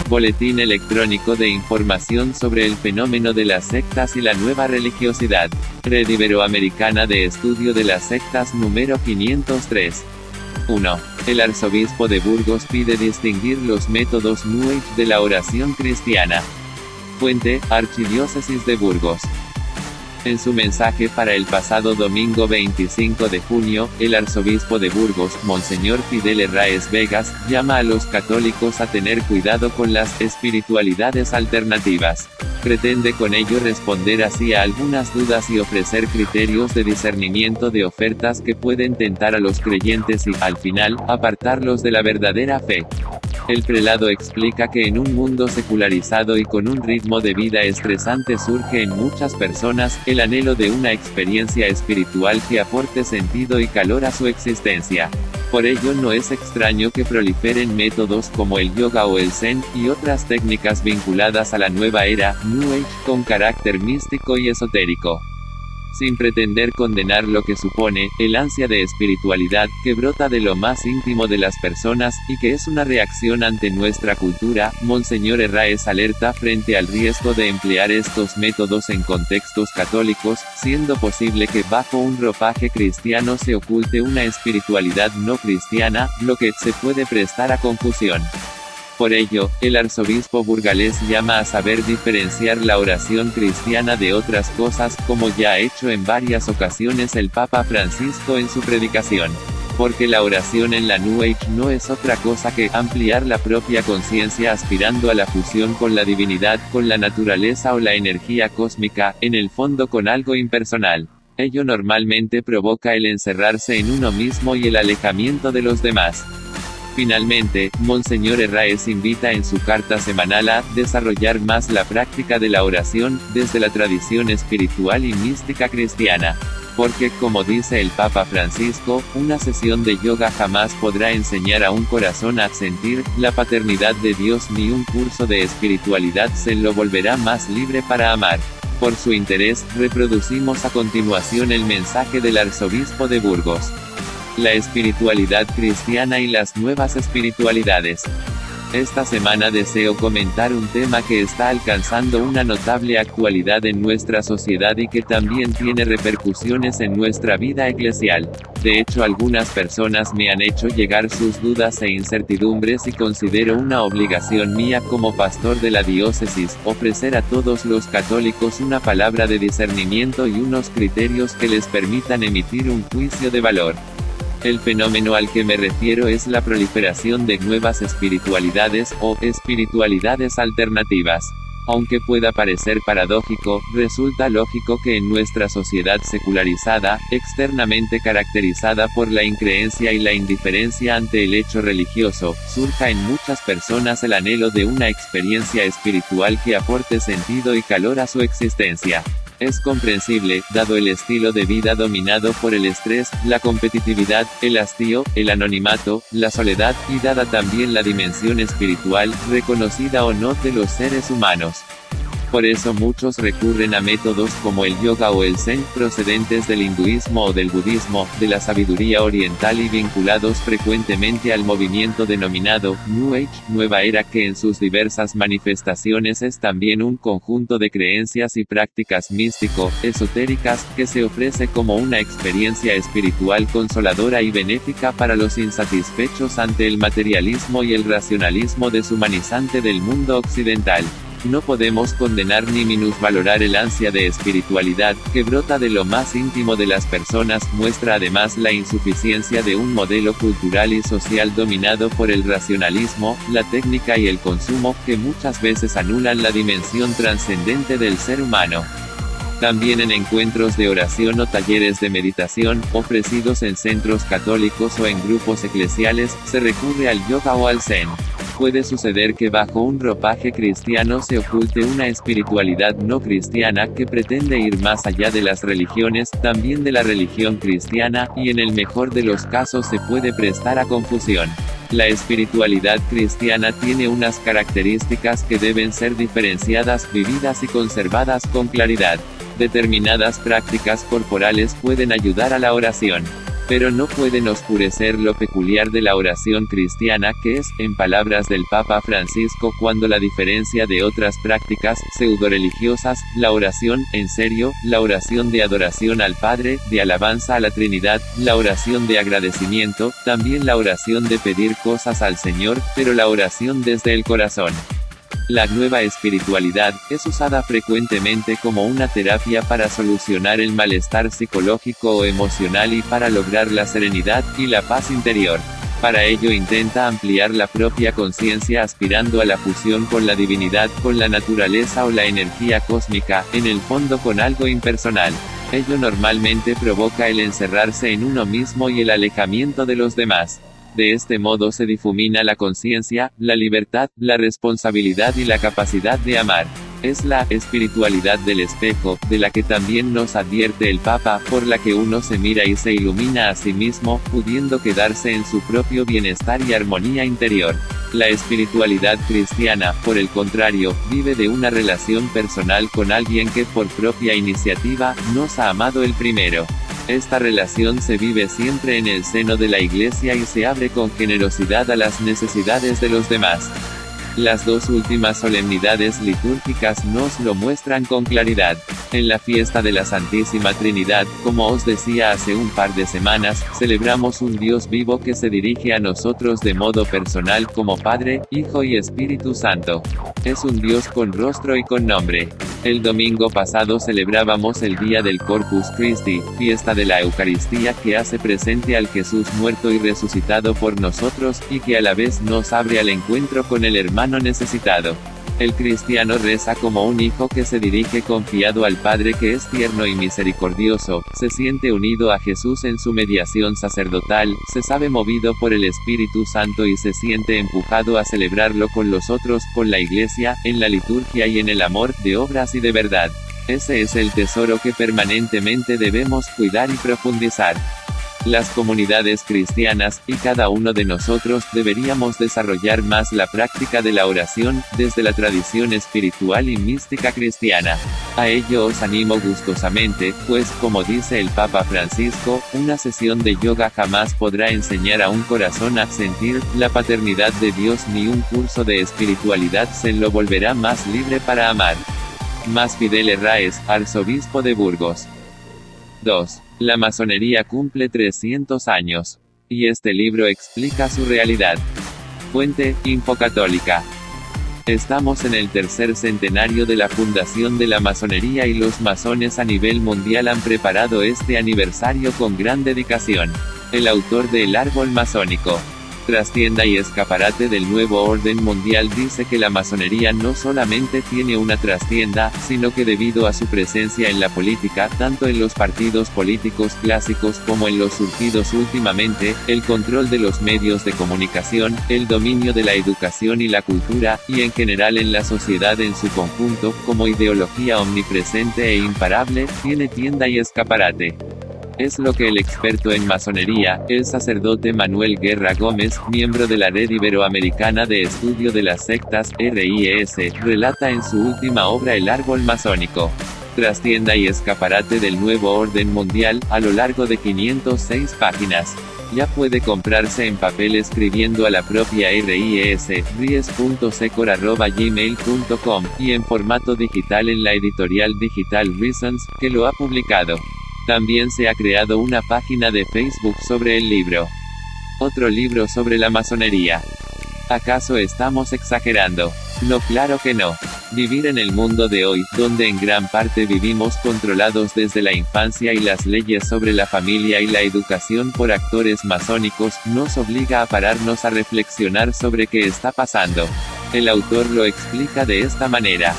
Boletín electrónico de información sobre el fenómeno de las sectas y la nueva religiosidad. Red Iberoamericana de Estudio de las Sectas número 503. 1. El arzobispo de Burgos pide distinguir los métodos New Age de la oración cristiana. Fuente: Archidiócesis de Burgos. En su mensaje para el pasado domingo 25 de junio, el arzobispo de Burgos, Monseñor Fidel Herráez Vegas, llama a los católicos a tener cuidado con las espiritualidades alternativas. Pretende con ello responder así a algunas dudas y ofrecer criterios de discernimiento de ofertas que pueden tentar a los creyentes y, al final, apartarlos de la verdadera fe. El prelado explica que en un mundo secularizado y con un ritmo de vida estresante surge en muchas personas el anhelo de una experiencia espiritual que aporte sentido y calor a su existencia. Por ello no es extraño que proliferen métodos como el yoga o el zen, y otras técnicas vinculadas a la nueva era, New Age, con carácter místico y esotérico. Sin pretender condenar lo que supone, el ansia de espiritualidad, que brota de lo más íntimo de las personas, y que es una reacción ante nuestra cultura, Monseñor Herráez alerta frente al riesgo de emplear estos métodos en contextos católicos, siendo posible que bajo un ropaje cristiano se oculte una espiritualidad no cristiana, lo que se puede prestar a confusión. Por ello, el arzobispo burgalés llama a saber diferenciar la oración cristiana de otras cosas, como ya ha hecho en varias ocasiones el Papa Francisco en su predicación. Porque la oración en la New Age no es otra cosa que ampliar la propia conciencia aspirando a la fusión con la divinidad, con la naturaleza o la energía cósmica, en el fondo con algo impersonal. Ello normalmente provoca el encerrarse en uno mismo y el alejamiento de los demás. Finalmente, Monseñor Herráez invita en su carta semanal a desarrollar más la práctica de la oración, desde la tradición espiritual y mística cristiana. Porque, como dice el Papa Francisco, una sesión de yoga jamás podrá enseñar a un corazón a sentir la paternidad de Dios, ni un curso de espiritualidad se lo volverá más libre para amar. Por su interés, reproducimos a continuación el mensaje del arzobispo de Burgos. La espiritualidad cristiana y las nuevas espiritualidades. Esta semana deseo comentar un tema que está alcanzando una notable actualidad en nuestra sociedad y que también tiene repercusiones en nuestra vida eclesial. De hecho, algunas personas me han hecho llegar sus dudas e incertidumbres y considero una obligación mía como pastor de la diócesis, ofrecer a todos los católicos una palabra de discernimiento y unos criterios que les permitan emitir un juicio de valor. El fenómeno al que me refiero es la proliferación de nuevas espiritualidades, o espiritualidades alternativas. Aunque pueda parecer paradójico, resulta lógico que en nuestra sociedad secularizada, externamente caracterizada por la increencia y la indiferencia ante el hecho religioso, surja en muchas personas el anhelo de una experiencia espiritual que aporte sentido y calor a su existencia. Es comprensible, dado el estilo de vida dominado por el estrés, la competitividad, el hastío, el anonimato, la soledad, y dada también la dimensión espiritual, reconocida o no, de los seres humanos. Por eso muchos recurren a métodos como el yoga o el zen, procedentes del hinduismo o del budismo, de la sabiduría oriental y vinculados frecuentemente al movimiento denominado New Age, Nueva Era, que en sus diversas manifestaciones es también un conjunto de creencias y prácticas místico-esotéricas, que se ofrece como una experiencia espiritual consoladora y benéfica para los insatisfechos ante el materialismo y el racionalismo deshumanizante del mundo occidental. No podemos condenar ni minusvalorar el ansia de espiritualidad, que brota de lo más íntimo de las personas, muestra además la insuficiencia de un modelo cultural y social dominado por el racionalismo, la técnica y el consumo, que muchas veces anulan la dimensión trascendente del ser humano. También en encuentros de oración o talleres de meditación, ofrecidos en centros católicos o en grupos eclesiales, se recurre al yoga o al zen. Puede suceder que bajo un ropaje cristiano se oculte una espiritualidad no cristiana que pretende ir más allá de las religiones, también de la religión cristiana, y en el mejor de los casos se puede prestar a confusión. La espiritualidad cristiana tiene unas características que deben ser diferenciadas, vividas y conservadas con claridad. Determinadas prácticas corporales pueden ayudar a la oración. pero no pueden oscurecer lo peculiar de la oración cristiana, que es, en palabras del Papa Francisco, cuando la diferencia de otras prácticas pseudoreligiosas, la oración en serio, la oración de adoración al Padre, de alabanza a la Trinidad, la oración de agradecimiento, también la oración de pedir cosas al Señor, pero la oración desde el corazón. La nueva espiritualidad es usada frecuentemente como una terapia para solucionar el malestar psicológico o emocional y para lograr la serenidad y la paz interior. Para ello intenta ampliar la propia conciencia aspirando a la fusión con la divinidad, con la naturaleza o la energía cósmica, en el fondo con algo impersonal. Ello normalmente provoca el encerrarse en uno mismo y el alejamiento de los demás. De este modo se difumina la conciencia, la libertad, la responsabilidad y la capacidad de amar. Es la espiritualidad del espejo, de la que también nos advierte el Papa, por la que uno se mira y se ilumina a sí mismo, pudiendo quedarse en su propio bienestar y armonía interior. La espiritualidad cristiana, por el contrario, vive de una relación personal con alguien que por propia iniciativa, nos ha amado el primero. Esta relación se vive siempre en el seno de la Iglesia y se abre con generosidad a las necesidades de los demás. Las dos últimas solemnidades litúrgicas nos lo muestran con claridad. En la fiesta de la Santísima Trinidad, como os decía hace un par de semanas, celebramos un Dios vivo que se dirige a nosotros de modo personal como Padre, Hijo y Espíritu Santo. Es un Dios con rostro y con nombre. El domingo pasado celebrábamos el día del Corpus Christi, fiesta de la Eucaristía que hace presente al Jesús muerto y resucitado por nosotros, y que a la vez nos abre al encuentro con el hermano necesitado. El cristiano reza como un hijo que se dirige confiado al Padre que es tierno y misericordioso, se siente unido a Jesús en su mediación sacerdotal, se sabe movido por el Espíritu Santo y se siente empujado a celebrarlo con los otros, con la Iglesia, en la liturgia y en el amor, de obras y de verdad. Ese es el tesoro que permanentemente debemos cuidar y profundizar. Las comunidades cristianas, y cada uno de nosotros, deberíamos desarrollar más la práctica de la oración, desde la tradición espiritual y mística cristiana. A ello os animo gustosamente, pues, como dice el Papa Francisco, una sesión de yoga jamás podrá enseñar a un corazón a sentir la paternidad de Dios, ni un curso de espiritualidad se lo volverá más libre para amar. Más Fidel Herráez, arzobispo de Burgos. 2. La masonería cumple 300 años. Y este libro explica su realidad. Fuente, Infocatólica. Estamos en el tercer centenario de la fundación de la masonería y los masones a nivel mundial han preparado este aniversario con gran dedicación. El autor de El Árbol Masónico, trastienda y escaparate del nuevo orden mundial, dice que la masonería no solamente tiene una trastienda, sino que debido a su presencia en la política, tanto en los partidos políticos clásicos como en los surgidos últimamente, el control de los medios de comunicación, el dominio de la educación y la cultura, y en general en la sociedad en su conjunto, como ideología omnipresente e imparable, tiene tienda y escaparate. Es lo que el experto en masonería, el sacerdote Manuel Guerra Gómez, miembro de la Red Iberoamericana de Estudio de las Sectas, RIES, relata en su última obra El Árbol Masónico. Trastienda y escaparate del nuevo orden mundial, a lo largo de 506 páginas. Ya puede comprarse en papel escribiendo a la propia RIES, ries.secor@gmail.com, y en formato digital en la editorial Digital Reasons, que lo ha publicado. También se ha creado una página de Facebook sobre el libro. Otro libro sobre la masonería. ¿Acaso estamos exagerando? No, claro que no. Vivir en el mundo de hoy, donde en gran parte vivimos controlados desde la infancia y las leyes sobre la familia y la educación por actores masónicos, nos obliga a pararnos a reflexionar sobre qué está pasando. El autor lo explica de esta manera.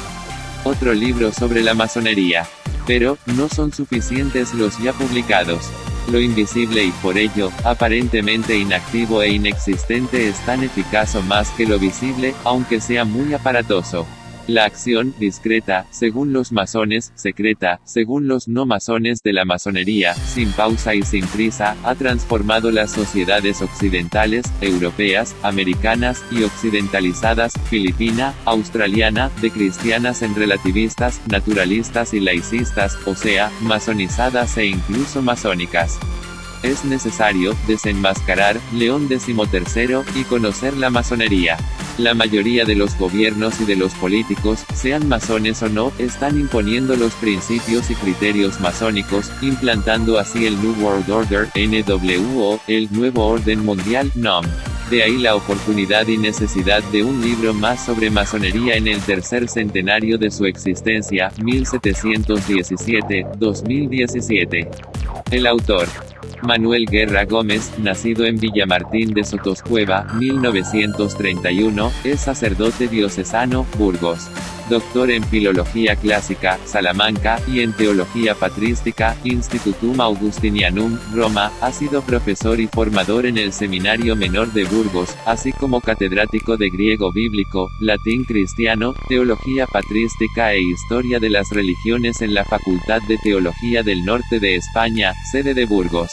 Otro libro sobre la masonería. Pero, no son suficientes los ya publicados. Lo invisible y por ello, aparentemente inactivo e inexistente es tan eficaz o más que lo visible, aunque sea muy aparatoso. La acción, discreta, según los masones, secreta, según los no masones de la masonería, sin pausa y sin prisa, ha transformado las sociedades occidentales, europeas, americanas, y occidentalizadas, filipina, australiana, de cristianas en relativistas, naturalistas y laicistas, o sea, masonizadas e incluso masónicas. Es necesario desenmascarar León XIII y conocer la masonería. La mayoría de los gobiernos y de los políticos, sean masones o no, están imponiendo los principios y criterios masónicos, implantando así el New World Order, NWO, el Nuevo Orden Mundial, NOM. De ahí la oportunidad y necesidad de un libro más sobre masonería en el tercer centenario de su existencia, 1717-2017. El autor: Manuel Guerra Gómez, nacido en Villamartín de Sotoscueva, 1931, es sacerdote diocesano, Burgos. Doctor en Filología Clásica, Salamanca, y en Teología Patrística, Institutum Augustinianum, Roma. Ha sido profesor y formador en el Seminario Menor de Burgos, así como catedrático de griego bíblico, latín cristiano, teología patrística e historia de las religiones en la Facultad de Teología del Norte de España, sede de Burgos.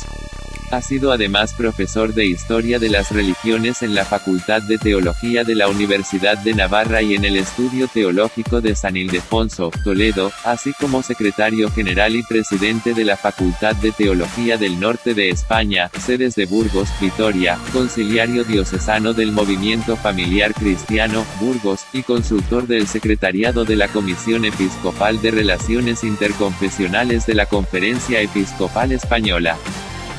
Ha sido además profesor de Historia de las Religiones en la Facultad de Teología de la Universidad de Navarra y en el Estudio Teológico de San Ildefonso, Toledo, así como secretario general y presidente de la Facultad de Teología del Norte de España, sedes de Burgos, Vitoria, conciliario diocesano del Movimiento Familiar Cristiano, Burgos, y consultor del Secretariado de la Comisión Episcopal de Relaciones Interconfesionales de la Conferencia Episcopal Española.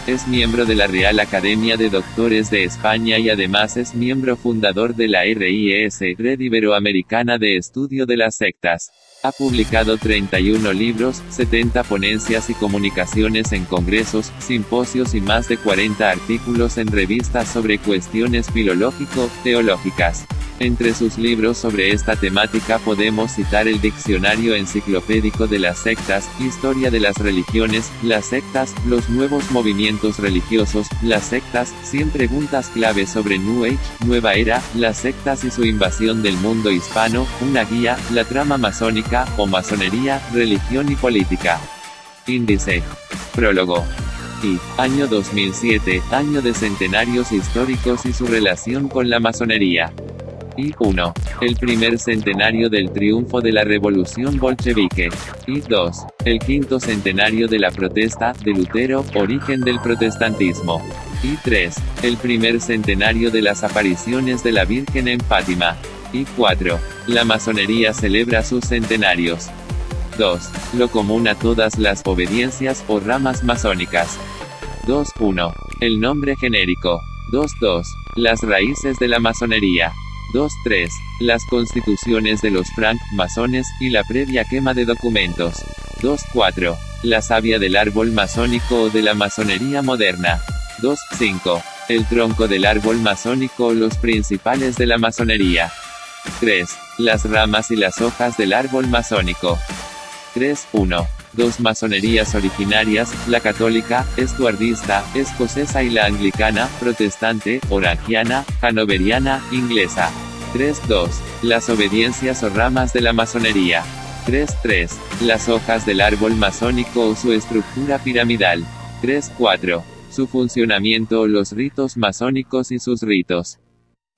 Es miembro de la Real Academia de Doctores de España y además es miembro fundador de la RIES, Red Iberoamericana de Estudio de las Sectas. Ha publicado 31 libros, 70 ponencias y comunicaciones en congresos, simposios y más de 40 artículos en revistas sobre cuestiones filológico-teológicas. Entre sus libros sobre esta temática podemos citar el Diccionario Enciclopédico de las Sectas, Historia de las Religiones, las sectas, los nuevos movimientos religiosos, las sectas, 100 preguntas clave sobre New Age, Nueva Era, las sectas y su invasión del mundo hispano, una guía, la trama masónica, o masonería, religión y política. Índice. Prólogo. Y, año 2007, año de centenarios históricos y su relación con la masonería. Y 1. El primer centenario del triunfo de la revolución bolchevique. Y 2. El quinto centenario de la protesta de Lutero, origen del protestantismo. Y 3. El primer centenario de las apariciones de la Virgen en Fátima. Y 4. La masonería celebra sus centenarios. 2. Lo común a todas las obediencias o ramas masónicas. 2.1. El nombre genérico. 2.2. Las raíces de la masonería. 2.3. Las constituciones de los franc-masones, y la previa quema de documentos. 2.4. La savia del árbol masónico o de la masonería moderna. 2.5. El tronco del árbol masónico o los principales de la masonería. 3. Las ramas y las hojas del árbol masónico. 3.1. Dos masonerías originarias, la católica, estuardista, escocesa y la anglicana, protestante, orangiana, hanoveriana, inglesa. 3.2. Las obediencias o ramas de la masonería. 3.3. Las hojas del árbol masónico o su estructura piramidal. 3.4. Su funcionamiento o los ritos masónicos y sus ritos.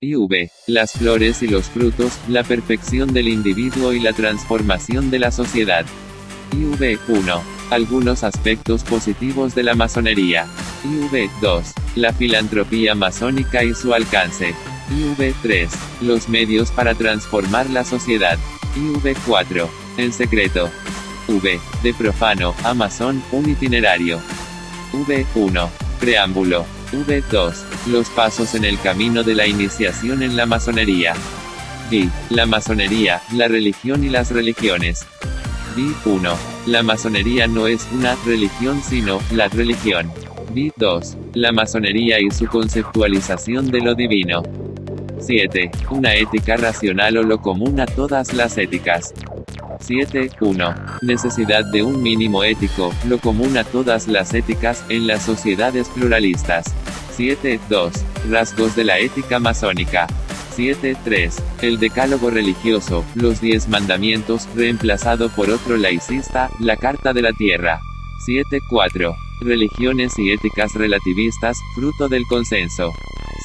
IV. Las flores y los frutos, la perfección del individuo y la transformación de la sociedad. IV1. Algunos aspectos positivos de la masonería. IV2. La filantropía masónica y su alcance. IV3. Los medios para transformar la sociedad. IV4. En secreto. V. De profano, a masón, un itinerario. V1. Preámbulo. V2. Los pasos en el camino de la iniciación en la masonería. V. La masonería, la religión y las religiones. V1. La masonería no es una religión sino la religión. V2. La masonería y su conceptualización de lo divino. 7. Una ética racional o lo común a todas las éticas. 7.1. Necesidad de un mínimo ético, lo común a todas las éticas, en las sociedades pluralistas. 7.2. Rasgos de la ética masónica. 7.3. El decálogo religioso, los 10 mandamientos, reemplazado por otro laicista, la Carta de la Tierra. 7.4. Religiones y éticas relativistas, fruto del consenso.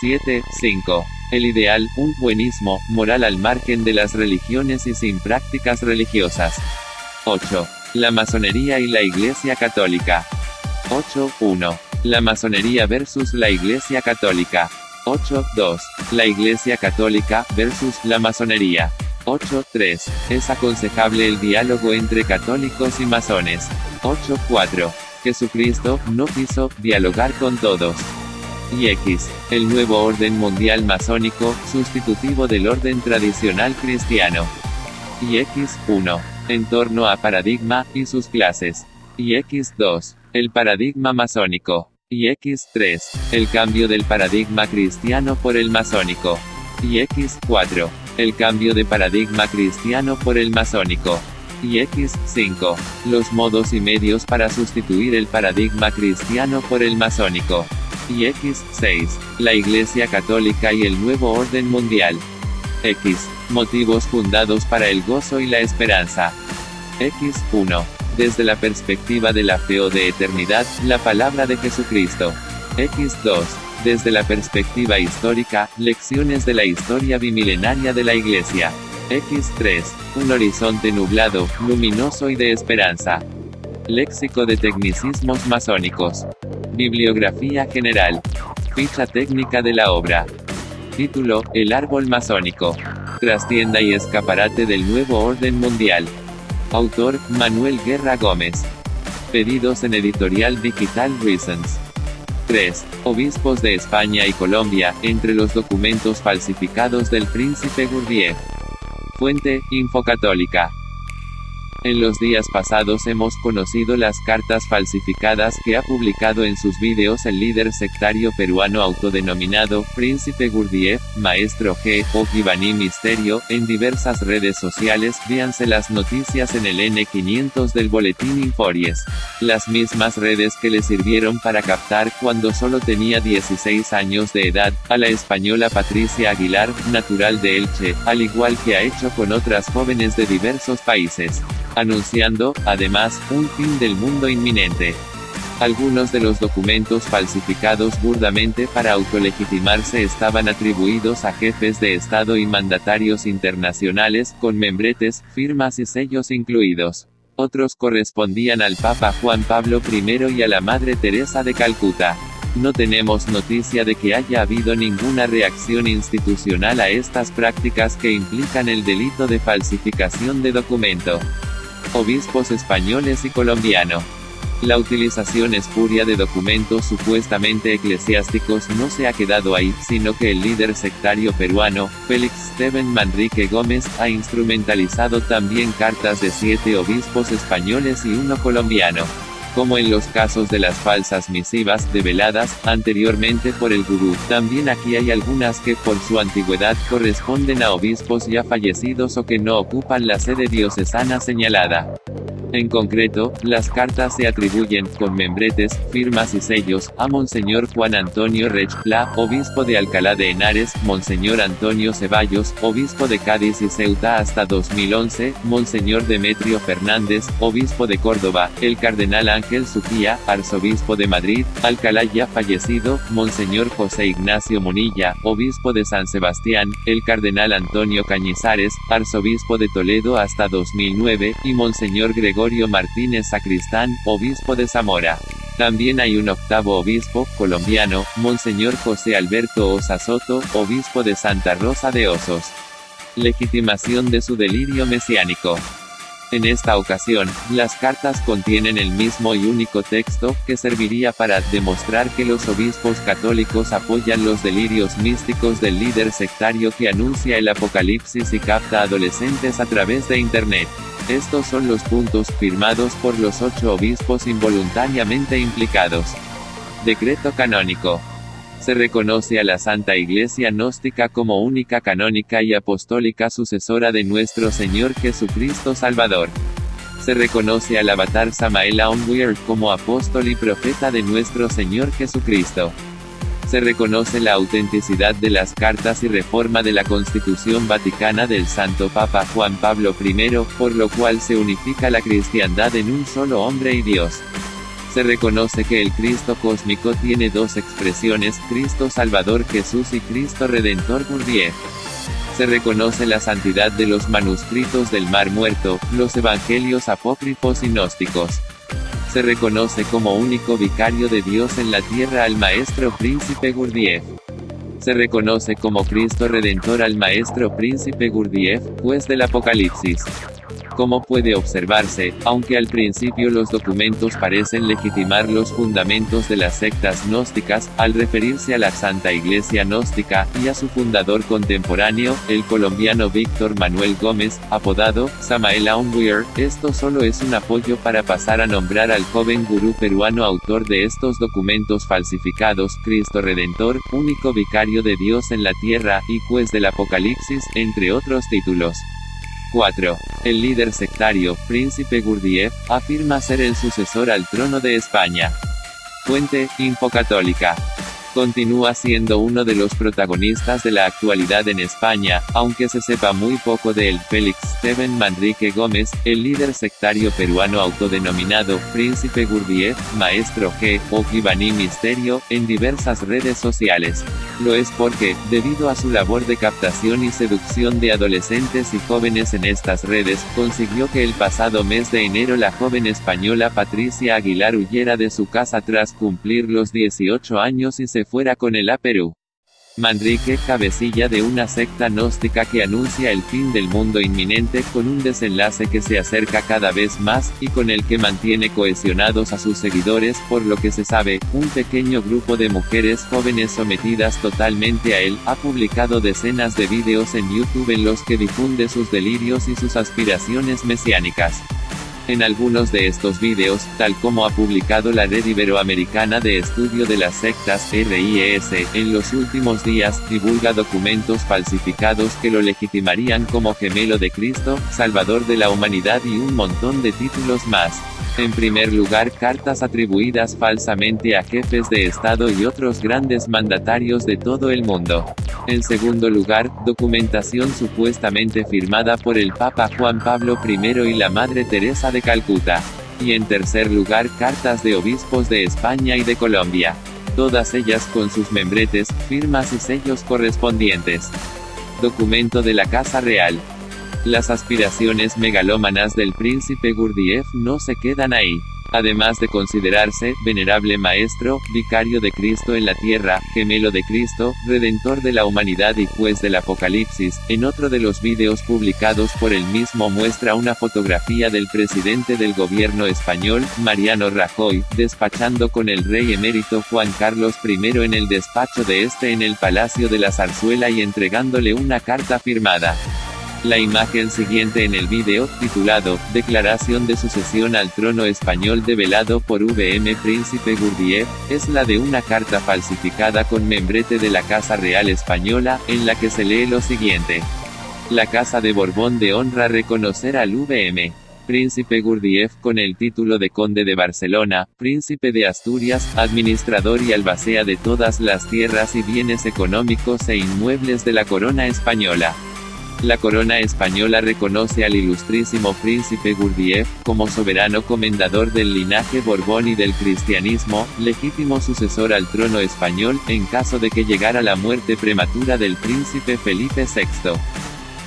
7.5. El ideal, un buenismo, moral al margen de las religiones y sin prácticas religiosas. 8. La masonería y la Iglesia Católica. 8.1. La masonería versus la Iglesia Católica. 8.2. La Iglesia Católica versus la masonería. 8.3. Es aconsejable el diálogo entre católicos y masones. 8.4. Jesucristo no quiso dialogar con todos. Y X. El nuevo orden mundial masónico, sustitutivo del orden tradicional cristiano. Y X1. En torno a paradigma y sus clases. Y X2. El paradigma masónico. Y X3. El cambio del paradigma cristiano por el masónico. Y X4. El cambio de paradigma cristiano por el masónico. Y X5. Los modos y medios para sustituir el paradigma cristiano por el masónico. Y X6. La Iglesia Católica y el nuevo orden mundial. X. Motivos fundados para el gozo y la esperanza. X1. Desde la perspectiva de la fe o de eternidad, la palabra de Jesucristo. X2. Desde la perspectiva histórica, lecciones de la historia bimilenaria de la Iglesia. X3. Un horizonte nublado, luminoso y de esperanza. Léxico de tecnicismos masónicos. Bibliografía general. Ficha técnica de la obra. Título: El árbol masónico. Trastienda y escaparate del nuevo orden mundial. Autor: Manuel Guerra Gómez. Pedidos en Editorial Digital Reasons. 3. Obispos de España y Colombia, entre los documentos falsificados del príncipe Gurdjieff. Fuente: Infocatólica. En los días pasados hemos conocido las cartas falsificadas que ha publicado en sus vídeos el líder sectario peruano autodenominado Príncipe Gurdjieff, Maestro G. o Giovanni Misterio, en diversas redes sociales. Véanse las noticias en el N500 del Boletín Infories. Las mismas redes que le sirvieron para captar, cuando solo tenía 16 años de edad, a la española Patricia Aguilar, natural de Elche, al igual que ha hecho con otras jóvenes de diversos países, anunciando, además, un fin del mundo inminente. Algunos de los documentos falsificados burdamente para autolegitimarse estaban atribuidos a jefes de Estado y mandatarios internacionales, con membretes, firmas y sellos incluidos. Otros correspondían al Papa Juan Pablo I y a la Madre Teresa de Calcuta. No tenemos noticia de que haya habido ninguna reacción institucional a estas prácticas que implican el delito de falsificación de documento. Obispos españoles y colombiano. La utilización espuria de documentos supuestamente eclesiásticos no se ha quedado ahí, sino que el líder sectario peruano, Félix Steven Manrique Gómez, ha instrumentalizado también cartas de 7 obispos españoles y 1 colombiano. Como en los casos de las falsas misivas, develadas, anteriormente por el gurú, también aquí hay algunas que, por su antigüedad, corresponden a obispos ya fallecidos o que no ocupan la sede diocesana señalada. En concreto, las cartas se atribuyen, con membretes, firmas y sellos, a Monseñor Juan Antonio Rech Pla, obispo de Alcalá de Henares, Monseñor Antonio Ceballos, obispo de Cádiz y Ceuta hasta 2011, Monseñor Demetrio Fernández, obispo de Córdoba, el cardenal Ángel Suquía, arzobispo de Madrid, Alcalá ya fallecido, Monseñor José Ignacio Munilla, obispo de San Sebastián, el cardenal Antonio Cañizares, arzobispo de Toledo hasta 2009, y Monseñor Gregorio Martínez Sacristán, obispo de Zamora. También hay un 8º obispo, colombiano, Monseñor José Alberto Osa Soto, obispo de Santa Rosa de Osos. Legitimación de su delirio mesiánico. En esta ocasión, las cartas contienen el mismo y único texto, que serviría para demostrar que los obispos católicos apoyan los delirios místicos del líder sectario que anuncia el apocalipsis y capta adolescentes a través de Internet. Estos son los puntos firmados por los 8 obispos involuntariamente implicados. Decreto canónico. Se reconoce a la Santa Iglesia Gnóstica como única canónica y apostólica sucesora de nuestro Señor Jesucristo Salvador. Se reconoce al avatar Samael Aun Weir como apóstol y profeta de nuestro Señor Jesucristo. Se reconoce la autenticidad de las cartas y reforma de la Constitución Vaticana del Santo Papa Juan Pablo I, por lo cual se unifica la cristiandad en un solo hombre y Dios. Se reconoce que el Cristo cósmico tiene 2 expresiones, Cristo Salvador Jesús y Cristo Redentor Gurdjieff. Se reconoce la santidad de los manuscritos del Mar Muerto, los evangelios apócrifos y gnósticos. Se reconoce como único vicario de Dios en la tierra al maestro príncipe Gurdjieff. Se reconoce como Cristo Redentor al maestro príncipe Gurdjieff, juez del Apocalipsis. Como puede observarse, aunque al principio los documentos parecen legitimar los fundamentos de las sectas gnósticas, al referirse a la Santa Iglesia Gnóstica, y a su fundador contemporáneo, el colombiano Víctor Manuel Gómez, apodado Samael Aumweir, esto solo es un apoyo para pasar a nombrar al joven gurú peruano autor de estos documentos falsificados, Cristo Redentor, único vicario de Dios en la tierra, y juez del Apocalipsis, entre otros títulos. 4. El líder sectario, príncipe Gurdjieff, afirma ser el sucesor al trono de España. Fuente, Infocatólica. Continúa siendo uno de los protagonistas de la actualidad en España, aunque se sepa muy poco de él. Félix Steven Manrique Gómez, el líder sectario peruano autodenominado Príncipe Gurdjieff, Maestro G, o Giovanni Misterio, en diversas redes sociales. Lo es porque, debido a su labor de captación y seducción de adolescentes y jóvenes en estas redes, consiguió que el pasado mes de enero la joven española Patricia Aguilar huyera de su casa tras cumplir los 18 años y se fuera con él a Perú. Manrique, cabecilla de una secta gnóstica que anuncia el fin del mundo inminente con un desenlace que se acerca cada vez más, y con el que mantiene cohesionados a sus seguidores, por lo que se sabe, un pequeño grupo de mujeres jóvenes sometidas totalmente a él, ha publicado decenas de vídeos en YouTube en los que difunde sus delirios y sus aspiraciones mesiánicas. En algunos de estos vídeos, tal como ha publicado la Red Iberoamericana de Estudio de las Sectas, RIES, en los últimos días, divulga documentos falsificados que lo legitimarían como gemelo de Cristo, Salvador de la humanidad y un montón de títulos más. En primer lugar, cartas atribuidas falsamente a jefes de Estado y otros grandes mandatarios de todo el mundo. En segundo lugar, documentación supuestamente firmada por el Papa Juan Pablo I y la Madre Teresa de Calcuta. Y en tercer lugar, cartas de obispos de España y de Colombia. Todas ellas con sus membretes, firmas y sellos correspondientes. Documento de la Casa Real. Las aspiraciones megalómanas del príncipe Gurdjieff no se quedan ahí. Además de considerarse, venerable maestro, vicario de Cristo en la tierra, gemelo de Cristo, redentor de la humanidad y juez del Apocalipsis, en otro de los vídeos publicados por él mismo muestra una fotografía del presidente del gobierno español, Mariano Rajoy, despachando con el rey emérito Juan Carlos I en el despacho de este en el Palacio de la Zarzuela y entregándole una carta firmada. La imagen siguiente en el vídeo, titulado Declaración de sucesión al trono español develado por VM Príncipe Gurdjieff, es la de una carta falsificada con membrete de la Casa Real Española, en la que se lee lo siguiente. La Casa de Borbón de honra reconocer al VM Príncipe Gurdjieff con el título de Conde de Barcelona, Príncipe de Asturias, administrador y albacea de todas las tierras y bienes económicos e inmuebles de la corona española. La corona española reconoce al ilustrísimo príncipe Gurdjieff, como soberano comendador del linaje Borbón y del cristianismo, legítimo sucesor al trono español, en caso de que llegara la muerte prematura del príncipe Felipe VI.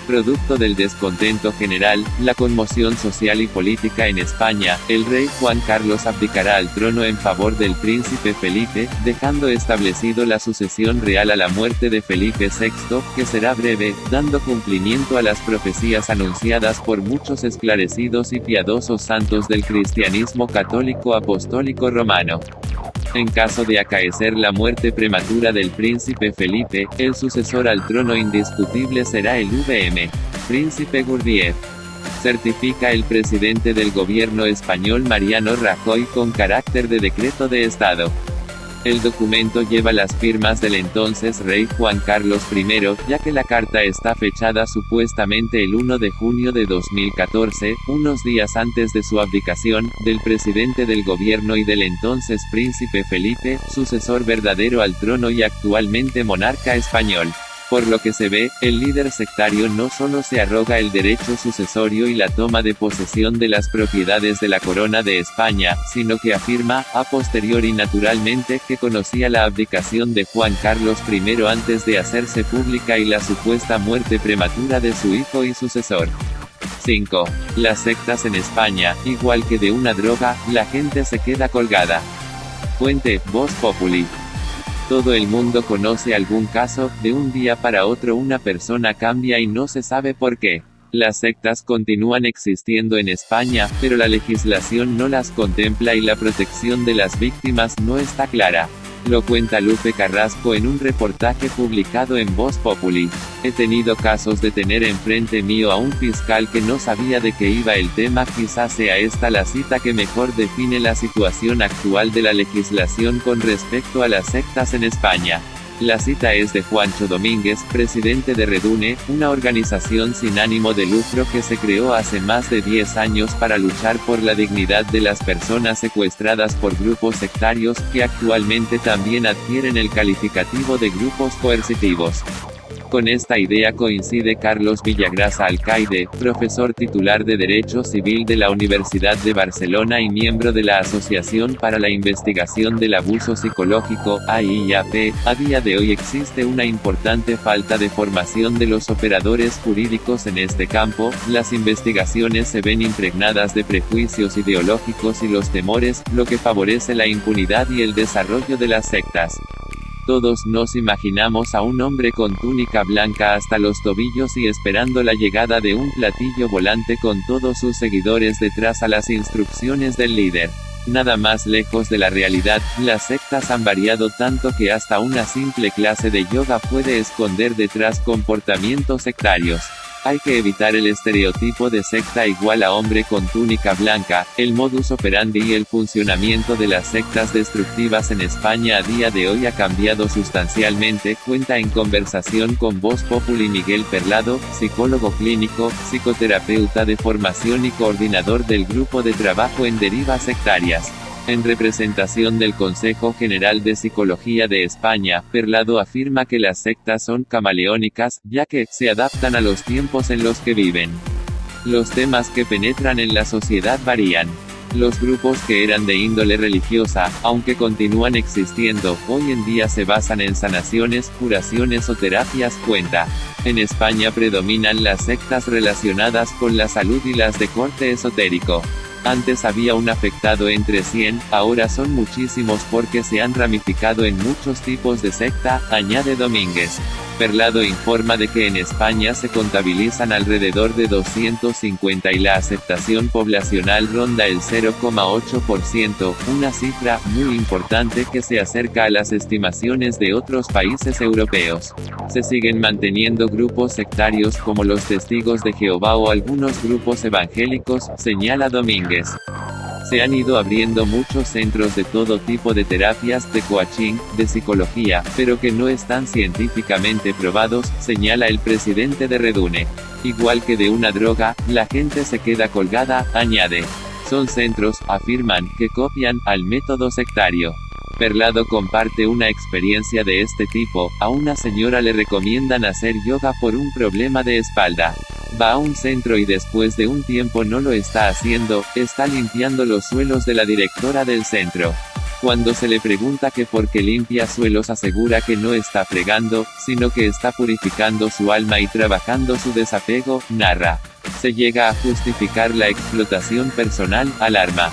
Producto del descontento general, la conmoción social y política en España, el rey Juan Carlos abdicará al trono en favor del príncipe Felipe, dejando establecido la sucesión real a la muerte de Felipe VI, que será breve, dando cumplimiento a las profecías anunciadas por muchos esclarecidos y piadosos santos del cristianismo católico apostólico romano. En caso de acaecer la muerte prematura del príncipe Felipe, el sucesor al trono indiscutible será el VM Príncipe Gurdjieff. Certifica el presidente del gobierno español Mariano Rajoy con carácter de decreto de Estado. El documento lleva las firmas del entonces rey Juan Carlos I, ya que la carta está fechada supuestamente el 1 de junio de 2014, unos días antes de su abdicación, del presidente del gobierno y del entonces príncipe Felipe, sucesor verdadero al trono y actualmente monarca español. Por lo que se ve, el líder sectario no solo se arroga el derecho sucesorio y la toma de posesión de las propiedades de la corona de España, sino que afirma, a posteriori naturalmente, que conocía la abdicación de Juan Carlos I antes de hacerse pública y la supuesta muerte prematura de su hijo y sucesor. 5. Las sectas en España, igual que de una droga, la gente se queda colgada. Fuente, Voz Populi. Todo el mundo conoce algún caso, de un día para otro una persona cambia y no se sabe por qué. Las sectas continúan existiendo en España, pero la legislación no las contempla y la protección de las víctimas no está clara. Lo cuenta Lupe Carrasco en un reportaje publicado en Voz Populi. He tenido casos de tener enfrente mío a un fiscal que no sabía de qué iba el tema. Quizás sea esta la cita que mejor define la situación actual de la legislación con respecto a las sectas en España. La cita es de Juancho Domínguez, presidente de Redune, una organización sin ánimo de lucro que se creó hace más de 10 años para luchar por la dignidad de las personas secuestradas por grupos sectarios, que actualmente también adquieren el calificativo de grupos coercitivos. Con esta idea coincide Carlos Villagrasa Alcaide, profesor titular de Derecho Civil de la Universidad de Barcelona y miembro de la Asociación para la Investigación del Abuso Psicológico, AIAP. A día de hoy existe una importante falta de formación de los operadores jurídicos en este campo, las investigaciones se ven impregnadas de prejuicios ideológicos y los temores, lo que favorece la impunidad y el desarrollo de las sectas. Todos nos imaginamos a un hombre con túnica blanca hasta los tobillos y esperando la llegada de un platillo volante con todos sus seguidores detrás a las instrucciones del líder. Nada más lejos de la realidad, las sectas han variado tanto que hasta una simple clase de yoga puede esconder detrás comportamientos sectarios. Hay que evitar el estereotipo de secta igual a hombre con túnica blanca. El modus operandi y el funcionamiento de las sectas destructivas en España a día de hoy ha cambiado sustancialmente, cuenta en conversación con Voz Populi Miguel Perlado, psicólogo clínico, psicoterapeuta de formación y coordinador del Grupo de Trabajo en Derivas Sectarias. En representación del Consejo General de Psicología de España, Perlado afirma que las sectas son camaleónicas, ya que se adaptan a los tiempos en los que viven. Los temas que penetran en la sociedad varían. Los grupos que eran de índole religiosa, aunque continúan existiendo, hoy en día se basan en sanaciones, curaciones o terapias, cuenta. En España predominan las sectas relacionadas con la salud y las de corte esotérico. Antes había un afectado entre 100, ahora son muchísimos porque se han ramificado en muchos tipos de secta, añade Domínguez. Perlado informa de que en España se contabilizan alrededor de 250 y la aceptación poblacional ronda el 0,8%, una cifra muy importante que se acerca a las estimaciones de otros países europeos. Se siguen manteniendo grupos sectarios como los Testigos de Jehová o algunos grupos evangélicos, señala Domínguez. Se han ido abriendo muchos centros de todo tipo de terapias, de coaching, de psicología, pero que no están científicamente probados, señala el presidente de Redune. Igual que de una droga, la gente se queda colgada, añade. Son centros, afirman, que copian al método sectario. Perlado comparte una experiencia de este tipo. A una señora le recomiendan hacer yoga por un problema de espalda. Va a un centro y después de un tiempo no lo está haciendo, está limpiando los suelos de la directora del centro. Cuando se le pregunta que por qué limpia suelos asegura que no está fregando, sino que está purificando su alma y trabajando su desapego, narra. Se llega a justificar la explotación personal, alarma.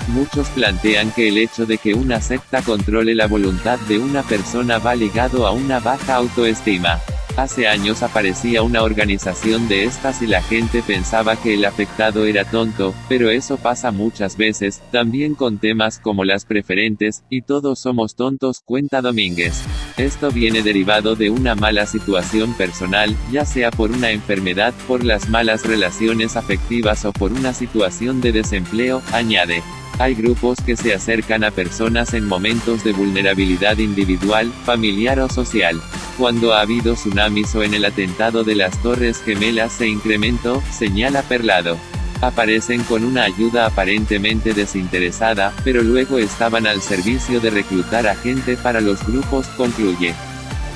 Muchos plantean que el hecho de que una secta controle la voluntad de una persona va ligado a una baja autoestima. Hace años aparecía una organización de estas y la gente pensaba que el afectado era tonto, pero eso pasa muchas veces, también con temas como las preferentes, y todos somos tontos, cuenta Domínguez. Esto viene derivado de una mala situación personal, ya sea por una enfermedad, por las malas relaciones afectivas o por una situación de desempleo, añade. Hay grupos que se acercan a personas en momentos de vulnerabilidad individual, familiar o social. Cuando ha habido tsunamis o en el atentado de las Torres Gemelas se incrementó, señala Perlado. Aparecen con una ayuda aparentemente desinteresada, pero luego estaban al servicio de reclutar a gente para los grupos, concluye.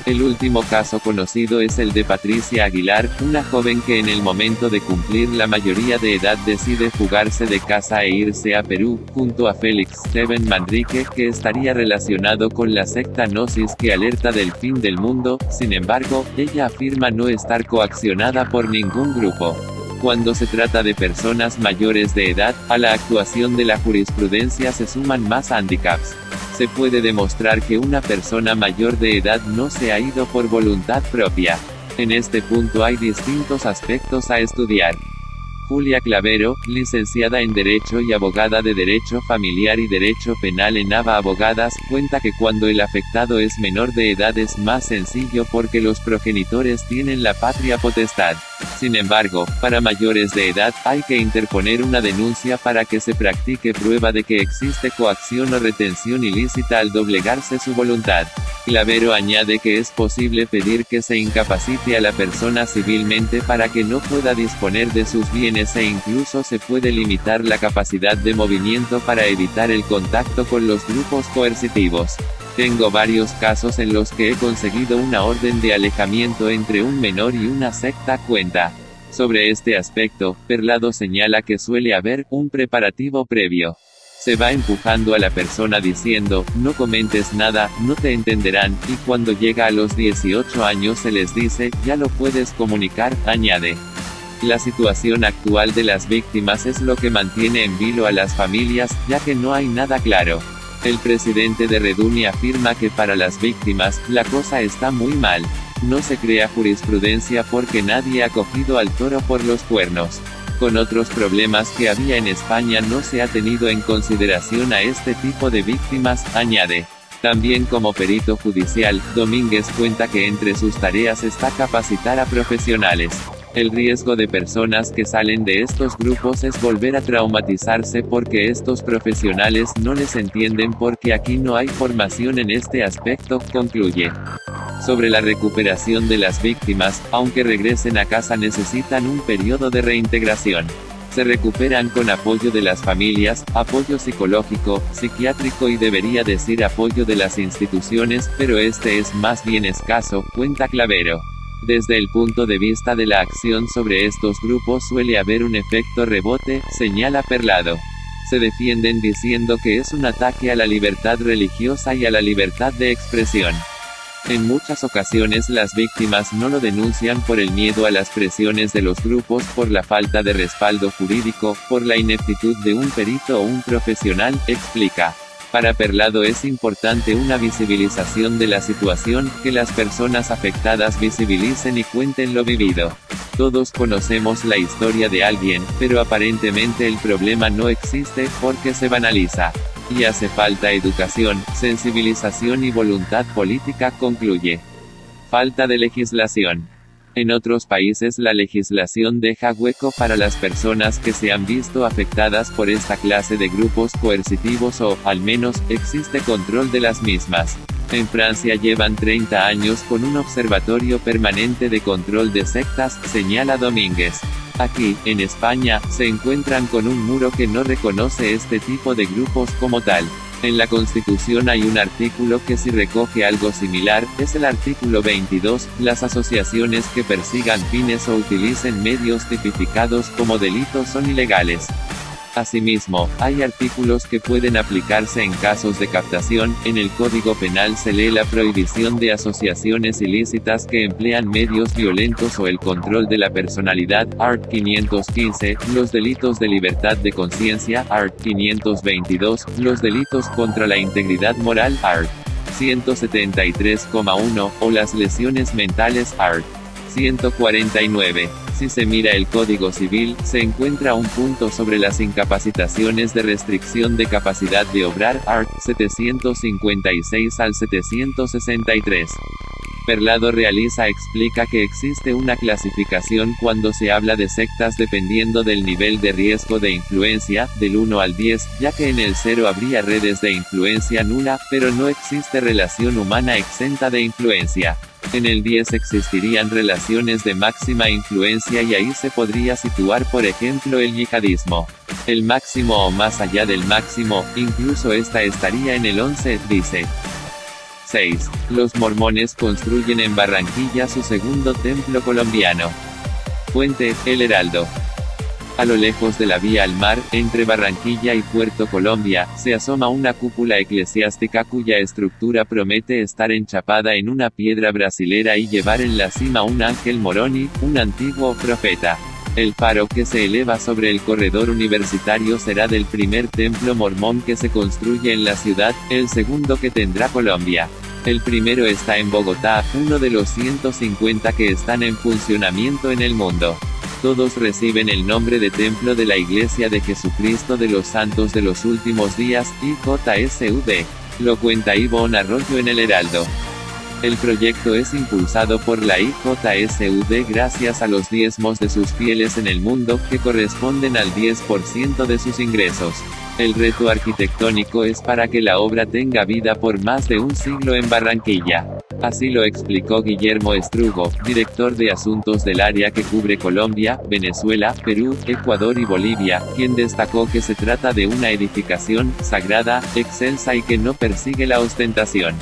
El último caso conocido es el de Patricia Aguilar, una joven que en el momento de cumplir la mayoría de edad decide fugarse de casa e irse a Perú, junto a Félix Steven Manrique, que estaría relacionado con la secta Gnosis que alerta del fin del mundo. Sin embargo, ella afirma no estar coaccionada por ningún grupo. Cuando se trata de personas mayores de edad, a la actuación de la jurisprudencia se suman más handicaps. Se puede demostrar que una persona mayor de edad no se ha ido por voluntad propia. En este punto hay distintos aspectos a estudiar. Julia Clavero, licenciada en Derecho y abogada de Derecho Familiar y Derecho Penal en ABA Abogadas, cuenta que cuando el afectado es menor de edad es más sencillo porque los progenitores tienen la patria potestad. Sin embargo, para mayores de edad, hay que interponer una denuncia para que se practique prueba de que existe coacción o retención ilícita al doblegarse su voluntad. Clavero añade que es posible pedir que se incapacite a la persona civilmente para que no pueda disponer de sus bienes e incluso se puede limitar la capacidad de movimiento para evitar el contacto con los grupos coercitivos. Tengo varios casos en los que he conseguido una orden de alejamiento entre un menor y una secta, cuenta. Sobre este aspecto, Perlado señala que suele haber un preparativo previo. Se va empujando a la persona diciendo, no comentes nada, no te entenderán, y cuando llega a los 18 años se les dice, ya lo puedes comunicar, añade. La situación actual de las víctimas es lo que mantiene en vilo a las familias, ya que no hay nada claro. El presidente de Reduni afirma que para las víctimas, la cosa está muy mal. No se crea jurisprudencia porque nadie ha cogido al toro por los cuernos. Con otros problemas que había en España no se ha tenido en consideración a este tipo de víctimas, añade. También como perito judicial, Domínguez cuenta que entre sus tareas está capacitar a profesionales. El riesgo de personas que salen de estos grupos es volver a traumatizarse porque estos profesionales no les entienden porque aquí no hay formación en este aspecto, concluye. Sobre la recuperación de las víctimas, aunque regresen a casa necesitan un periodo de reintegración. Se recuperan con apoyo de las familias, apoyo psicológico, psiquiátrico y debería decir apoyo de las instituciones, pero este es más bien escaso, cuenta Clavero. Desde el punto de vista de la acción sobre estos grupos suele haber un efecto rebote, señala Perlado. Se defienden diciendo que es un ataque a la libertad religiosa y a la libertad de expresión. En muchas ocasiones las víctimas no lo denuncian por el miedo a las presiones de los grupos, por la falta de respaldo jurídico, por la ineptitud de un perito o un profesional, explica. Para Perlado es importante una visibilización de la situación, que las personas afectadas visibilicen y cuenten lo vivido. Todos conocemos la historia de alguien, pero aparentemente el problema no existe, porque se banaliza. Y hace falta educación, sensibilización y voluntad política, concluye. Falta de legislación. En otros países la legislación deja hueco para las personas que se han visto afectadas por esta clase de grupos coercitivos o, al menos, existe control de las mismas. En Francia llevan 30 años con un observatorio permanente de control de sectas, señala Domínguez. Aquí, en España, se encuentran con un muro que no reconoce este tipo de grupos como tal. En la Constitución hay un artículo que sí recoge algo similar, es el artículo 22, las asociaciones que persigan fines o utilicen medios tipificados como delitos son ilegales. Asimismo, hay artículos que pueden aplicarse en casos de captación. En el Código Penal se lee la prohibición de asociaciones ilícitas que emplean medios violentos o el control de la personalidad, art. 515, los delitos de libertad de conciencia, art. 522, los delitos contra la integridad moral, art. 173,1, o las lesiones mentales, art. 149. Si se mira el Código Civil, se encuentra un punto sobre las incapacitaciones de restricción de capacidad de obrar, art. 756 al 763. Perlado explica que existe una clasificación cuando se habla de sectas dependiendo del nivel de riesgo de influencia, del 1 al 10, ya que en el 0 habría redes de influencia nula, pero no existe relación humana exenta de influencia. En el 10 existirían relaciones de máxima influencia y ahí se podría situar por ejemplo el yihadismo. El máximo o más allá del máximo, incluso esta estaría en el 11, dice. 6. Los mormones construyen en Barranquilla su segundo templo colombiano. Fuente, El Heraldo. A lo lejos de la vía al mar, entre Barranquilla y Puerto Colombia, se asoma una cúpula eclesiástica cuya estructura promete estar enchapada en una piedra brasilera y llevar en la cima un ángel Moroni, un antiguo profeta. El faro que se eleva sobre el corredor universitario será del primer templo mormón que se construye en la ciudad, el segundo que tendrá Colombia. El primero está en Bogotá, uno de los 150 que están en funcionamiento en el mundo. Todos reciben el nombre de Templo de la Iglesia de Jesucristo de los Santos de los Últimos Días, IJSUD. Lo cuenta Ivonne Arroyo en El Heraldo. El proyecto es impulsado por la IJSUD gracias a los diezmos de sus fieles en el mundo, que corresponden al 10% de sus ingresos. El reto arquitectónico es para que la obra tenga vida por más de un siglo en Barranquilla. Así lo explicó Guillermo Estrugo, director de asuntos del área que cubre Colombia, Venezuela, Perú, Ecuador y Bolivia, quien destacó que se trata de una edificación sagrada, excelsa y que no persigue la ostentación.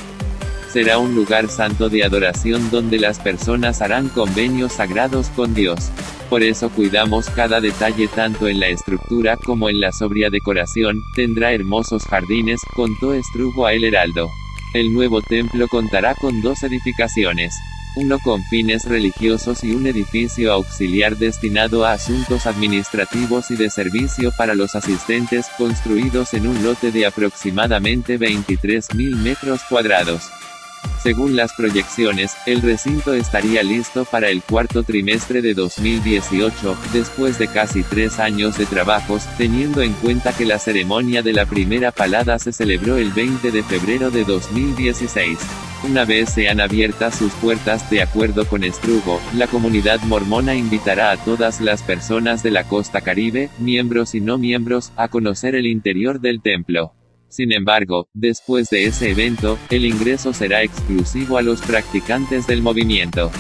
Será un lugar santo de adoración donde las personas harán convenios sagrados con Dios. Por eso cuidamos cada detalle tanto en la estructura como en la sobria decoración. Tendrá hermosos jardines, contó Estrugo a El Heraldo. El nuevo templo contará con 2 edificaciones. Uno con fines religiosos y un edificio auxiliar destinado a asuntos administrativos y de servicio para los asistentes, construidos en un lote de aproximadamente 23.000 metros cuadrados. Según las proyecciones, el recinto estaría listo para el cuarto trimestre de 2018, después de casi 3 años de trabajos, teniendo en cuenta que la ceremonia de la primera palada se celebró el 20 de febrero de 2016. Una vez sean abiertas sus puertas, de acuerdo con Estrugo, la comunidad mormona invitará a todas las personas de la costa caribe, miembros y no miembros, a conocer el interior del templo. Sin embargo, después de ese evento, el ingreso será exclusivo a los practicantes del movimiento.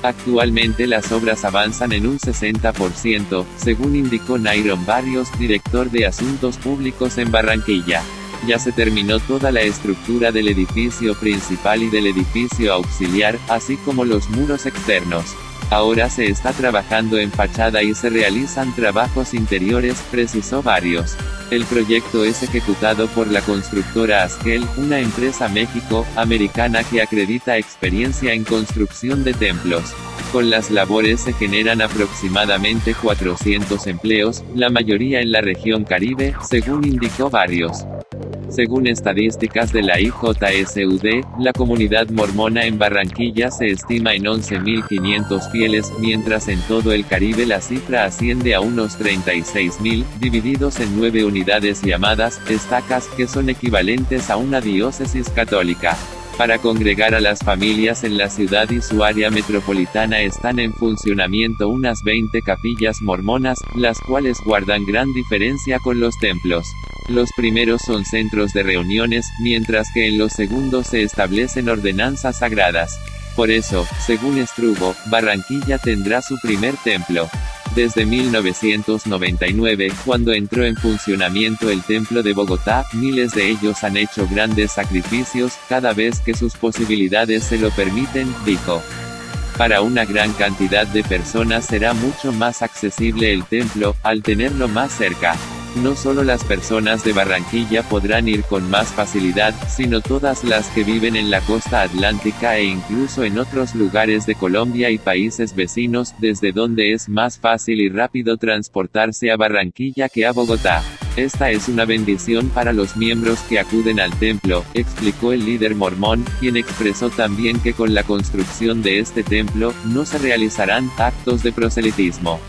Actualmente las obras avanzan en un 60%, según indicó Nairon Barrios, director de Asuntos Públicos en Barranquilla. Ya se terminó toda la estructura del edificio principal y del edificio auxiliar, así como los muros externos. Ahora se está trabajando en fachada y se realizan trabajos interiores, precisó Barrios. El proyecto es ejecutado por la constructora Askel, una empresa México-americana que acredita experiencia en construcción de templos. Con las labores se generan aproximadamente 400 empleos, la mayoría en la región Caribe, según indicó Barrios. Según estadísticas de la IJSUD, la comunidad mormona en Barranquilla se estima en 11.500 fieles, mientras en todo el Caribe la cifra asciende a unos 36.000, divididos en 9 unidades llamadas estacas, que son equivalentes a una diócesis católica. Para congregar a las familias en la ciudad y su área metropolitana están en funcionamiento unas 20 capillas mormonas, las cuales guardan gran diferencia con los templos. Los primeros son centros de reuniones, mientras que en los segundos se establecen ordenanzas sagradas. Por eso, según Estrugo, Barranquilla tendrá su primer templo. Desde 1999, cuando entró en funcionamiento el Templo de Bogotá, miles de ellos han hecho grandes sacrificios, cada vez que sus posibilidades se lo permiten, dijo. Para una gran cantidad de personas será mucho más accesible el templo, al tenerlo más cerca. No solo las personas de Barranquilla podrán ir con más facilidad, sino todas las que viven en la costa atlántica e incluso en otros lugares de Colombia y países vecinos, desde donde es más fácil y rápido transportarse a Barranquilla que a Bogotá. Esta es una bendición para los miembros que acuden al templo, explicó el líder mormón, quien expresó también que con la construcción de este templo, no se realizarán actos de proselitismo.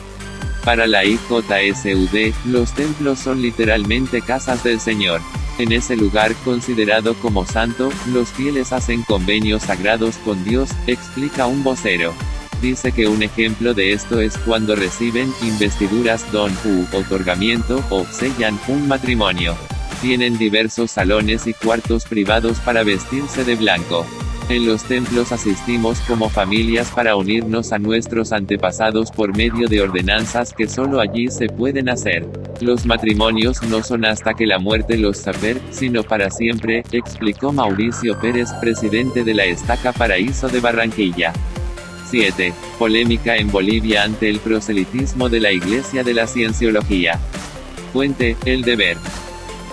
Para la IJSUD, los templos son literalmente casas del Señor. En ese lugar, considerado como santo, los fieles hacen convenios sagrados con Dios, explica un vocero. Dice que un ejemplo de esto es cuando reciben investiduras, don u otorgamiento, o sellan un matrimonio. Tienen diversos salones y cuartos privados para vestirse de blanco. En los templos asistimos como familias para unirnos a nuestros antepasados por medio de ordenanzas que solo allí se pueden hacer. Los matrimonios no son hasta que la muerte los separe, sino para siempre, explicó Mauricio Pérez, presidente de la Estaca Paraíso de Barranquilla. 7. Polémica en Bolivia ante el proselitismo de la Iglesia de la Cienciología. Fuente, El Deber.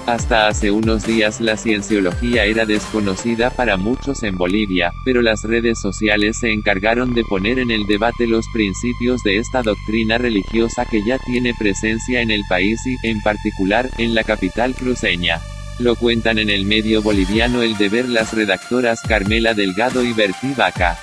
Hasta hace unos días la cienciología era desconocida para muchos en Bolivia, pero las redes sociales se encargaron de poner en el debate los principios de esta doctrina religiosa que ya tiene presencia en el país y, en particular, en la capital cruceña. Lo cuentan en el medio boliviano El Deber las redactoras Carmela Delgado y Bertí Vaca.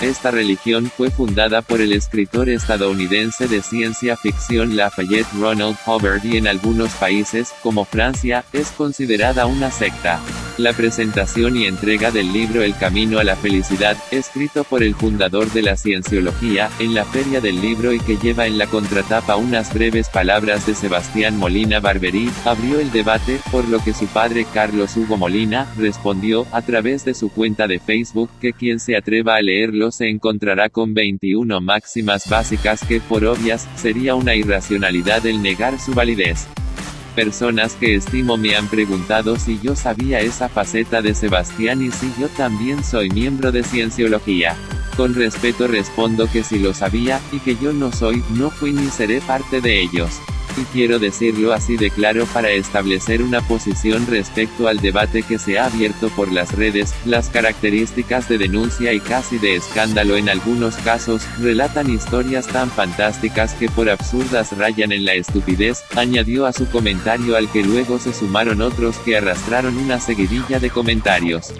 Esta religión fue fundada por el escritor estadounidense de ciencia ficción Lafayette Ronald Hubbard y en algunos países, como Francia, es considerada una secta. La presentación y entrega del libro El Camino a la Felicidad, escrito por el fundador de la cienciología, en la Feria del Libro y que lleva en la contratapa unas breves palabras de Sebastián Molina Barberí, abrió el debate, por lo que su padre Carlos Hugo Molina, respondió, a través de su cuenta de Facebook, que quien se atreva a leerlo se encontrará con 21 máximas básicas que, por obvias, sería una irracionalidad el negar su validez. Personas que estimo me han preguntado si yo sabía esa faceta de Sebastián y si yo también soy miembro de Cienciología. Con respeto respondo que si lo sabía, y que yo no soy, no fui ni seré parte de ellos. Y quiero decirlo así de claro para establecer una posición respecto al debate que se ha abierto por las redes. Las características de denuncia y casi de escándalo en algunos casos, relatan historias tan fantásticas que por absurdas rayan en la estupidez, añadió a su comentario al que luego se sumaron otros que arrastraron una seguidilla de comentarios.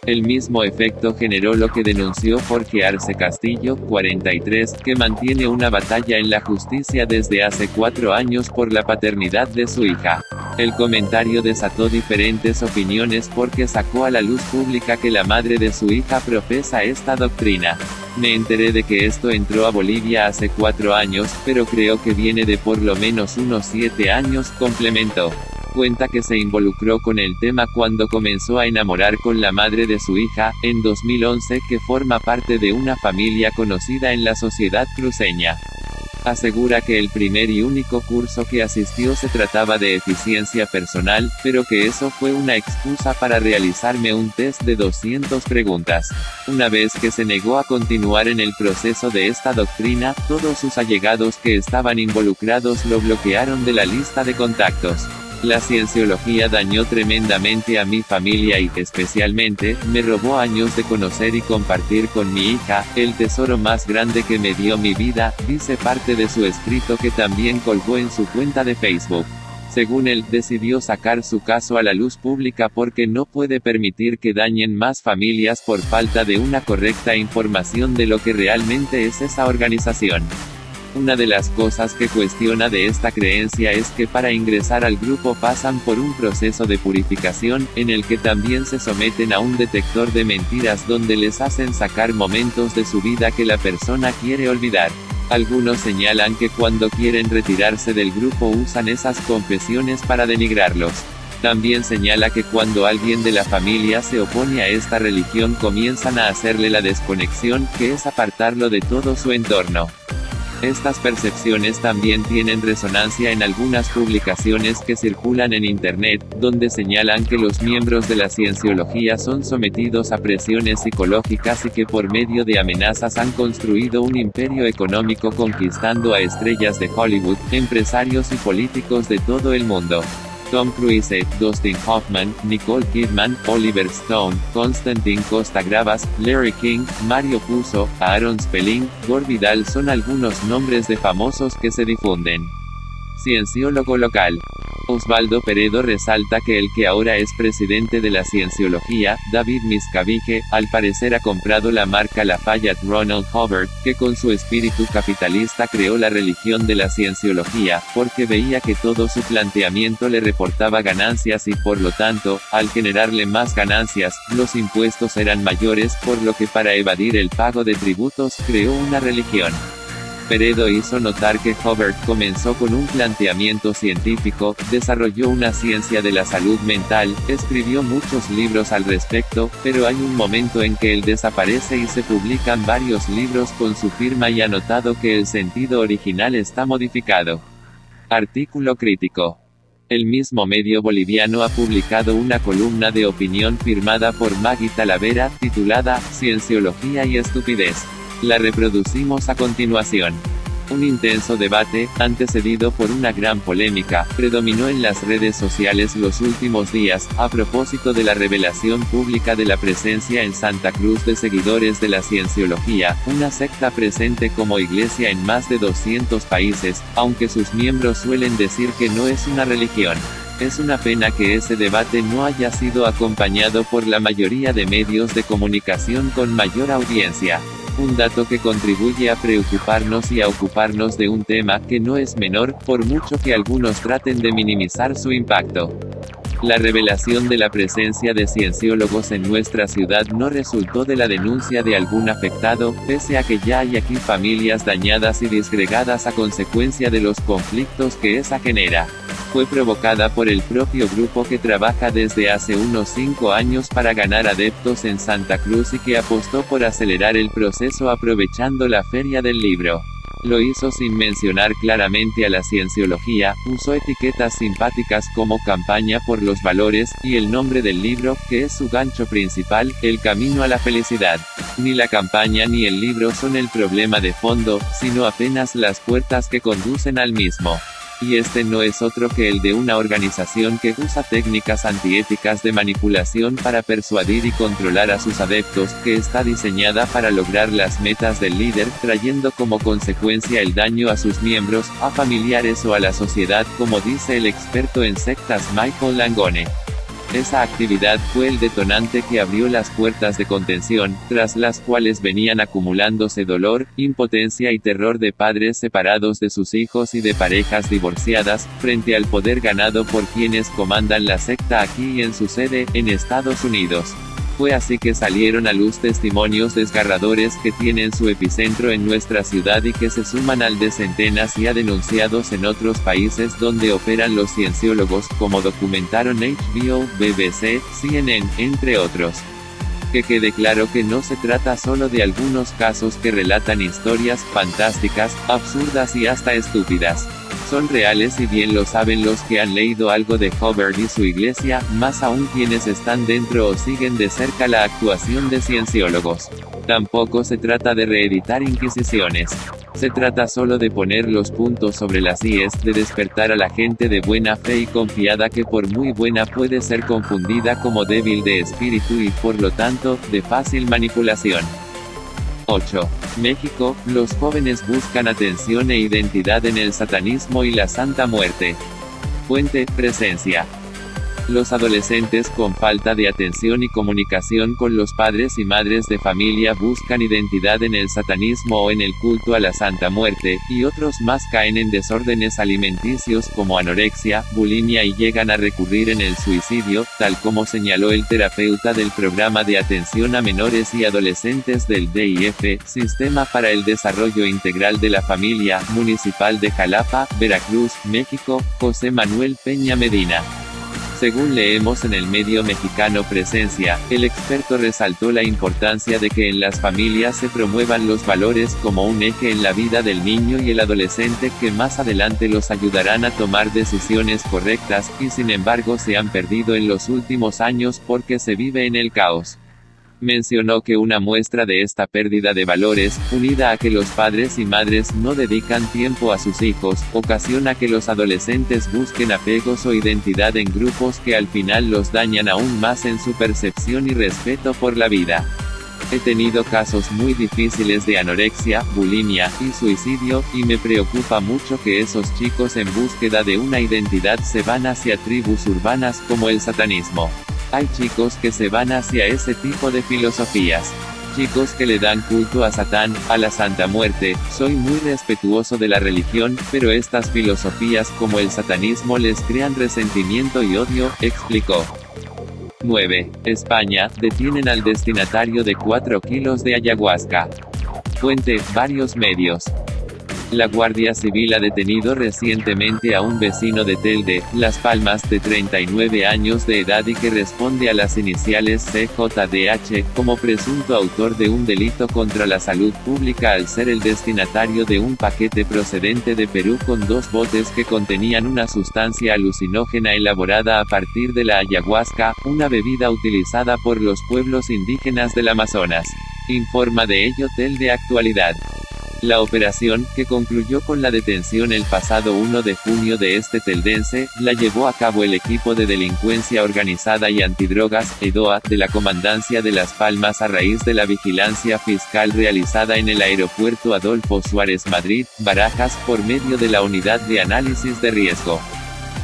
El mismo efecto generó lo que denunció Jorge Arce Castillo, 43, que mantiene una batalla en la justicia desde hace 4 años por la paternidad de su hija. El comentario desató diferentes opiniones porque sacó a la luz pública que la madre de su hija profesa esta doctrina. Me enteré de que esto entró a Bolivia hace 4 años, pero creo que viene de por lo menos unos 7 años, complementó. Cuenta que se involucró con el tema cuando comenzó a enamorar con la madre de su hija, en 2011, que forma parte de una familia conocida en la sociedad cruceña. Asegura que el primer y único curso que asistió se trataba de eficiencia personal, pero que eso fue una excusa para realizarme un test de 200 preguntas. Una vez que se negó a continuar en el proceso de esta doctrina, todos sus allegados que estaban involucrados lo bloquearon de la lista de contactos. La cienciología dañó tremendamente a mi familia y, especialmente, me robó años de conocer y compartir con mi hija, el tesoro más grande que me dio mi vida, dice parte de su escrito que también colgó en su cuenta de Facebook. Según él, decidió sacar su caso a la luz pública porque no puede permitir que dañen más familias por falta de una correcta información de lo que realmente es esa organización. Una de las cosas que cuestiona de esta creencia es que para ingresar al grupo pasan por un proceso de purificación, en el que también se someten a un detector de mentiras donde les hacen sacar momentos de su vida que la persona quiere olvidar. Algunos señalan que cuando quieren retirarse del grupo usan esas confesiones para denigrarlos. También señala que cuando alguien de la familia se opone a esta religión comienzan a hacerle la desconexión, que es apartarlo de todo su entorno. Estas percepciones también tienen resonancia en algunas publicaciones que circulan en Internet, donde señalan que los miembros de la cienciología son sometidos a presiones psicológicas y que por medio de amenazas han construido un imperio económico conquistando a estrellas de Hollywood, empresarios y políticos de todo el mundo. Tom Cruise, Dustin Hoffman, Nicole Kidman, Oliver Stone, Constantin Costa Gravas, Larry King, Mario Puzo, Aaron Spelling, Gore Vidal son algunos nombres de famosos que se difunden. Cienciólogo local. Osvaldo Peredo resalta que el que ahora es presidente de la cienciología, David Miscavige, al parecer ha comprado la marca Lafayette Ronald Hubbard, que con su espíritu capitalista creó la religión de la cienciología, porque veía que todo su planteamiento le reportaba ganancias y por lo tanto, al generarle más ganancias, los impuestos eran mayores, por lo que para evadir el pago de tributos, creó una religión. Peredo hizo notar que Hubbard comenzó con un planteamiento científico, desarrolló una ciencia de la salud mental, escribió muchos libros al respecto, pero hay un momento en que él desaparece y se publican varios libros con su firma y ha notado que el sentido original está modificado. Artículo crítico. El mismo medio boliviano ha publicado una columna de opinión firmada por Maggie Talavera, titulada Cienciología y estupidez. La reproducimos a continuación. Un intenso debate, antecedido por una gran polémica, predominó en las redes sociales los últimos días, a propósito de la revelación pública de la presencia en Santa Cruz de seguidores de la Cienciología, una secta presente como iglesia en más de 200 países, aunque sus miembros suelen decir que no es una religión. Es una pena que ese debate no haya sido acompañado por la mayoría de medios de comunicación con mayor audiencia. Un dato que contribuye a preocuparnos y a ocuparnos de un tema que no es menor, por mucho que algunos traten de minimizar su impacto. La revelación de la presencia de cienciólogos en nuestra ciudad no resultó de la denuncia de algún afectado, pese a que ya hay aquí familias dañadas y disgregadas a consecuencia de los conflictos que esa genera. Fue provocada por el propio grupo que trabaja desde hace unos 5 años para ganar adeptos en Santa Cruz y que apostó por acelerar el proceso aprovechando la Feria del Libro. Lo hizo sin mencionar claramente a la Cienciología, usó etiquetas simpáticas como Campaña por los Valores, y el nombre del libro, que es su gancho principal, El Camino a la Felicidad. Ni la campaña ni el libro son el problema de fondo, sino apenas las puertas que conducen al mismo. Y este no es otro que el de una organización que usa técnicas antiéticas de manipulación para persuadir y controlar a sus adeptos, que está diseñada para lograr las metas del líder, trayendo como consecuencia el daño a sus miembros, a familiares o a la sociedad, como dice el experto en sectas Michael Langone. Esa actividad fue el detonante que abrió las puertas de contención, tras las cuales venían acumulándose dolor, impotencia y terror de padres separados de sus hijos y de parejas divorciadas, frente al poder ganado por quienes comandan la secta aquí y en su sede, en Estados Unidos. Fue así que salieron a luz testimonios desgarradores que tienen su epicentro en nuestra ciudad y que se suman al de centenas ya denunciados en otros países donde operan los cienciólogos, como documentaron HBO, BBC, CNN, entre otros. Que quede claro que no se trata solo de algunos casos que relatan historias fantásticas, absurdas y hasta estúpidas. Son reales y bien lo saben los que han leído algo de Hubbard y su iglesia, más aún quienes están dentro o siguen de cerca la actuación de cienciólogos. Tampoco se trata de reeditar inquisiciones. Se trata solo de poner los puntos sobre las íes, de despertar a la gente de buena fe y confiada que por muy buena puede ser confundida como débil de espíritu y por lo tanto, de fácil manipulación. 8. México, los jóvenes buscan atención e identidad en el satanismo y la Santa Muerte. Fuente, Presencia. Los adolescentes con falta de atención y comunicación con los padres y madres de familia buscan identidad en el satanismo o en el culto a la Santa Muerte, y otros más caen en desórdenes alimenticios como anorexia, bulimia y llegan a recurrir en el suicidio, tal como señaló el terapeuta del programa de atención a menores y adolescentes del DIF, Sistema para el Desarrollo Integral de la Familia, Municipal de Jalapa, Veracruz, México, José Manuel Peña Medina. Según leemos en el medio mexicano Presencia, el experto resaltó la importancia de que en las familias se promuevan los valores como un eje en la vida del niño y el adolescente que más adelante los ayudarán a tomar decisiones correctas, y sin embargo se han perdido en los últimos años porque se vive en el caos. Mencionó que una muestra de esta pérdida de valores, unida a que los padres y madres no dedican tiempo a sus hijos, ocasiona que los adolescentes busquen apegos o identidad en grupos que al final los dañan aún más en su percepción y respeto por la vida. He tenido casos muy difíciles de anorexia, bulimia y suicidio, y me preocupa mucho que esos chicos en búsqueda de una identidad se van hacia tribus urbanas como el satanismo. Hay chicos que se van hacia ese tipo de filosofías. Chicos que le dan culto a Satán, a la Santa Muerte. Soy muy respetuoso de la religión, pero estas filosofías como el satanismo les crean resentimiento y odio, explicó. 9. España, detienen al destinatario de 4 kilos de ayahuasca. Fuente, varios medios. La Guardia Civil ha detenido recientemente a un vecino de Telde, Las Palmas, de 39 años de edad y que responde a las iniciales CJDH, como presunto autor de un delito contra la salud pública al ser el destinatario de un paquete procedente de Perú con 2 botes que contenían una sustancia alucinógena elaborada a partir de la ayahuasca, una bebida utilizada por los pueblos indígenas del Amazonas. Informa de ello Telde Actualidad. La operación, que concluyó con la detención el pasado 1 de junio de este teldense, la llevó a cabo el equipo de delincuencia organizada y antidrogas, EDOA, de la Comandancia de Las Palmas a raíz de la vigilancia fiscal realizada en el aeropuerto Adolfo Suárez Madrid, Barajas, por medio de la Unidad de Análisis de Riesgo.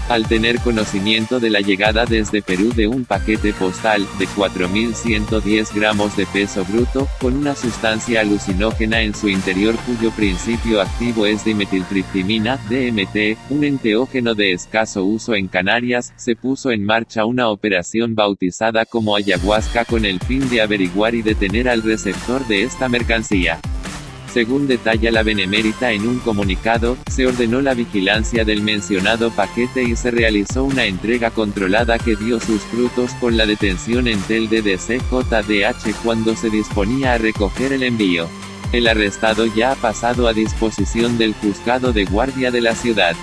Al tener conocimiento de la llegada desde Perú de un paquete postal, de 4.110 gramos de peso bruto, con una sustancia alucinógena en su interior cuyo principio activo es dimetiltriptamina, DMT, un enteógeno de escaso uso en Canarias, se puso en marcha una operación bautizada como Ayahuasca con el fin de averiguar y detener al receptor de esta mercancía. Según detalla la Benemérita en un comunicado, se ordenó la vigilancia del mencionado paquete y se realizó una entrega controlada que dio sus frutos con la detención en Telde de CJDH cuando se disponía a recoger el envío. El arrestado ya ha pasado a disposición del juzgado de guardia de la ciudad.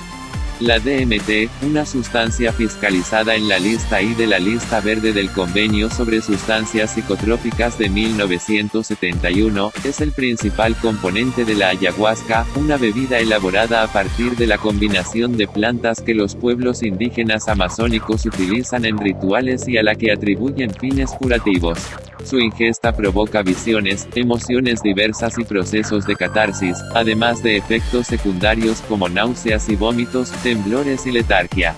La DMT, una sustancia fiscalizada en la lista I de la lista verde del Convenio sobre Sustancias Psicotrópicas de 1971, es el principal componente de la ayahuasca, una bebida elaborada a partir de la combinación de plantas que los pueblos indígenas amazónicos utilizan en rituales y a la que atribuyen fines curativos. Su ingesta provoca visiones, emociones diversas y procesos de catarsis, además de efectos secundarios como náuseas y vómitos, temblores y letargia.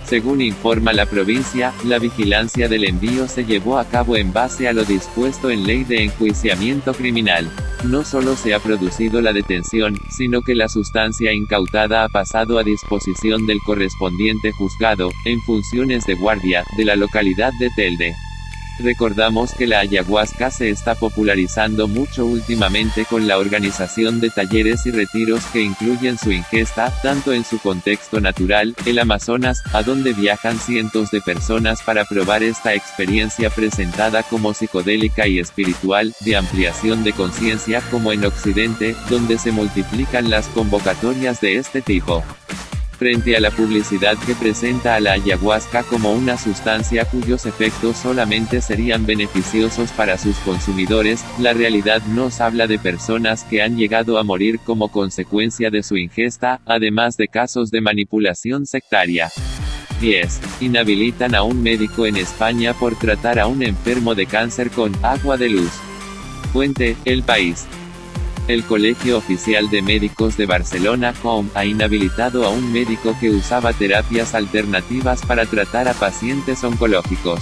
Según informa la provincia, la vigilancia del envío se llevó a cabo en base a lo dispuesto en Ley de Enjuiciamiento Criminal. No solo se ha producido la detención, sino que la sustancia incautada ha pasado a disposición del correspondiente juzgado, en funciones de guardia, de la localidad de Telde. Recordamos que la ayahuasca se está popularizando mucho últimamente con la organización de talleres y retiros que incluyen su ingesta, tanto en su contexto natural, el Amazonas, a donde viajan cientos de personas para probar esta experiencia presentada como psicodélica y espiritual, de ampliación de conciencia, como en Occidente, donde se multiplican las convocatorias de este tipo. Frente a la publicidad que presenta a la ayahuasca como una sustancia cuyos efectos solamente serían beneficiosos para sus consumidores, la realidad nos habla de personas que han llegado a morir como consecuencia de su ingesta, además de casos de manipulación sectaria. 10. Inhabilitan a un médico en España por tratar a un enfermo de cáncer con agua de luz. Fuente: El País. El Colegio Oficial de Médicos de Barcelona, COM, ha inhabilitado a un médico que usaba terapias alternativas para tratar a pacientes oncológicos.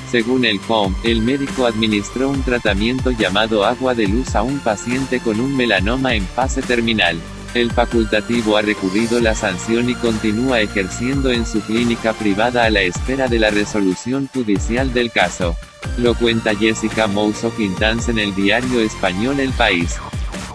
Según el COM, el médico administró un tratamiento llamado agua de luz a un paciente con un melanoma en fase terminal. El facultativo ha recurrido la sanción y continúa ejerciendo en su clínica privada a la espera de la resolución judicial del caso. Lo cuenta Jessica Mouso Quintans en el diario español El País.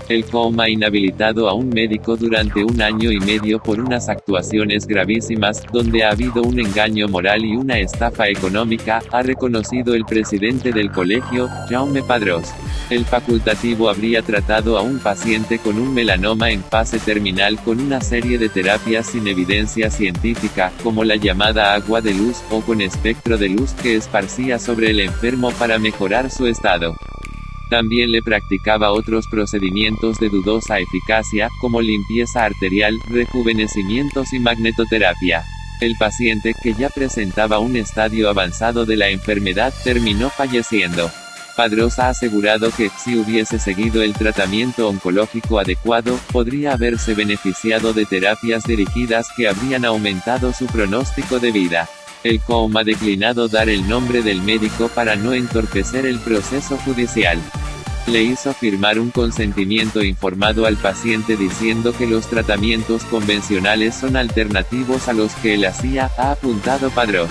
El COM ha inhabilitado a un médico durante 1 año y medio por unas actuaciones gravísimas, donde ha habido un engaño moral y una estafa económica, ha reconocido el presidente del colegio, Jaume Padrós. El facultativo habría tratado a un paciente con un melanoma en fase terminal con una serie de terapias sin evidencia científica, como la llamada agua de luz, o con espectro de luz que esparcía sobre el enfermo para mejorar su estado. También le practicaba otros procedimientos de dudosa eficacia, como limpieza arterial, rejuvenecimientos y magnetoterapia. El paciente, que ya presentaba un estadio avanzado de la enfermedad, terminó falleciendo. Padrós ha asegurado que, si hubiese seguido el tratamiento oncológico adecuado, podría haberse beneficiado de terapias dirigidas que habrían aumentado su pronóstico de vida. El COM ha declinado dar el nombre del médico para no entorpecer el proceso judicial. Le hizo firmar un consentimiento informado al paciente diciendo que los tratamientos convencionales son alternativos a los que él hacía, ha apuntado Padrós.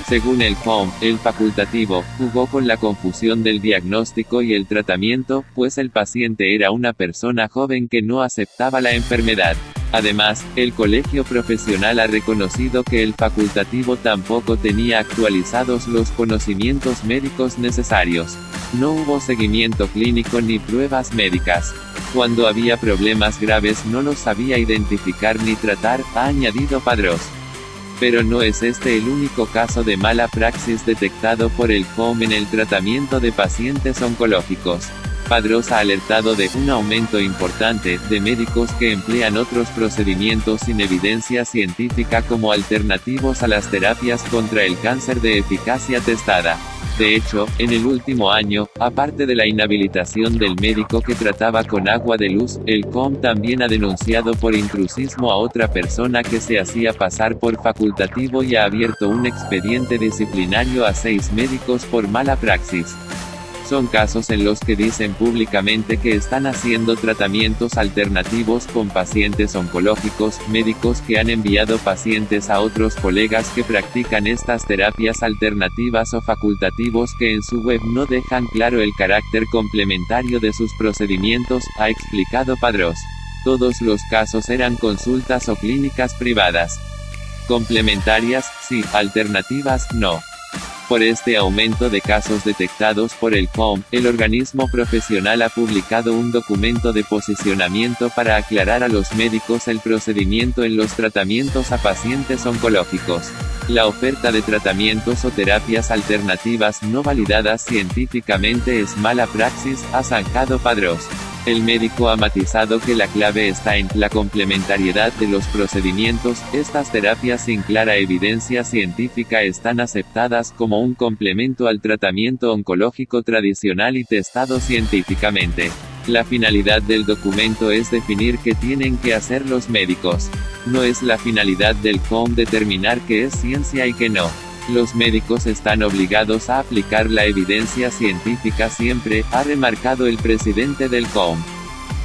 Según el COM, el facultativo jugó con la confusión del diagnóstico y el tratamiento, pues el paciente era una persona joven que no aceptaba la enfermedad. Además, el colegio profesional ha reconocido que el facultativo tampoco tenía actualizados los conocimientos médicos necesarios. No hubo seguimiento clínico ni pruebas médicas. Cuando había problemas graves no los sabía identificar ni tratar, ha añadido Padrós. Pero no es este el único caso de mala praxis detectado por el COM en el tratamiento de pacientes oncológicos. Padros ha alertado de un aumento importante de médicos que emplean otros procedimientos sin evidencia científica como alternativos a las terapias contra el cáncer de eficacia testada. De hecho, en el último año, aparte de la inhabilitación del médico que trataba con agua de luz, el COM también ha denunciado por intrusismo a otra persona que se hacía pasar por facultativo y ha abierto un expediente disciplinario a 6 médicos por mala praxis. Son casos en los que dicen públicamente que están haciendo tratamientos alternativos con pacientes oncológicos, médicos que han enviado pacientes a otros colegas que practican estas terapias alternativas o facultativos que en su web no dejan claro el carácter complementario de sus procedimientos, ha explicado Padros. Todos los casos eran consultas o clínicas privadas. Complementarias, sí, alternativas, no. Por este aumento de casos detectados por el COM, el organismo profesional ha publicado un documento de posicionamiento para aclarar a los médicos el procedimiento en los tratamientos a pacientes oncológicos. La oferta de tratamientos o terapias alternativas no validadas científicamente es mala praxis, ha zanjado Padros. El médico ha matizado que la clave está en la complementariedad de los procedimientos. Estas terapias sin clara evidencia científica están aceptadas como un complemento al tratamiento oncológico tradicional y testado científicamente. La finalidad del documento es definir qué tienen que hacer los médicos. No es la finalidad del COM determinar qué es ciencia y qué no. Los médicos están obligados a aplicar la evidencia científica siempre, ha remarcado el presidente del COM.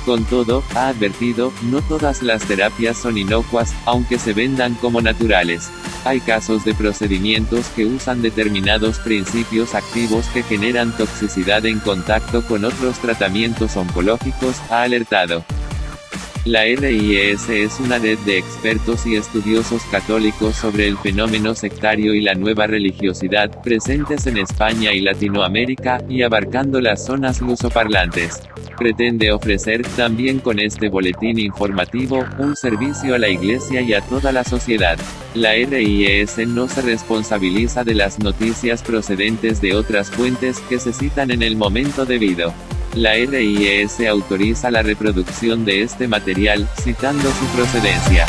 Con todo, ha advertido, no todas las terapias son inocuas, aunque se vendan como naturales. Hay casos de procedimientos que usan determinados principios activos que generan toxicidad en contacto con otros tratamientos oncológicos, ha alertado. La RIES es una red de expertos y estudiosos católicos sobre el fenómeno sectario y la nueva religiosidad, presentes en España y Latinoamérica, y abarcando las zonas lusoparlantes. Pretende ofrecer, también con este boletín informativo, un servicio a la Iglesia y a toda la sociedad. La RIES no se responsabiliza de las noticias procedentes de otras fuentes que se citan en el momento debido. La RIES autoriza la reproducción de este material, citando su procedencia.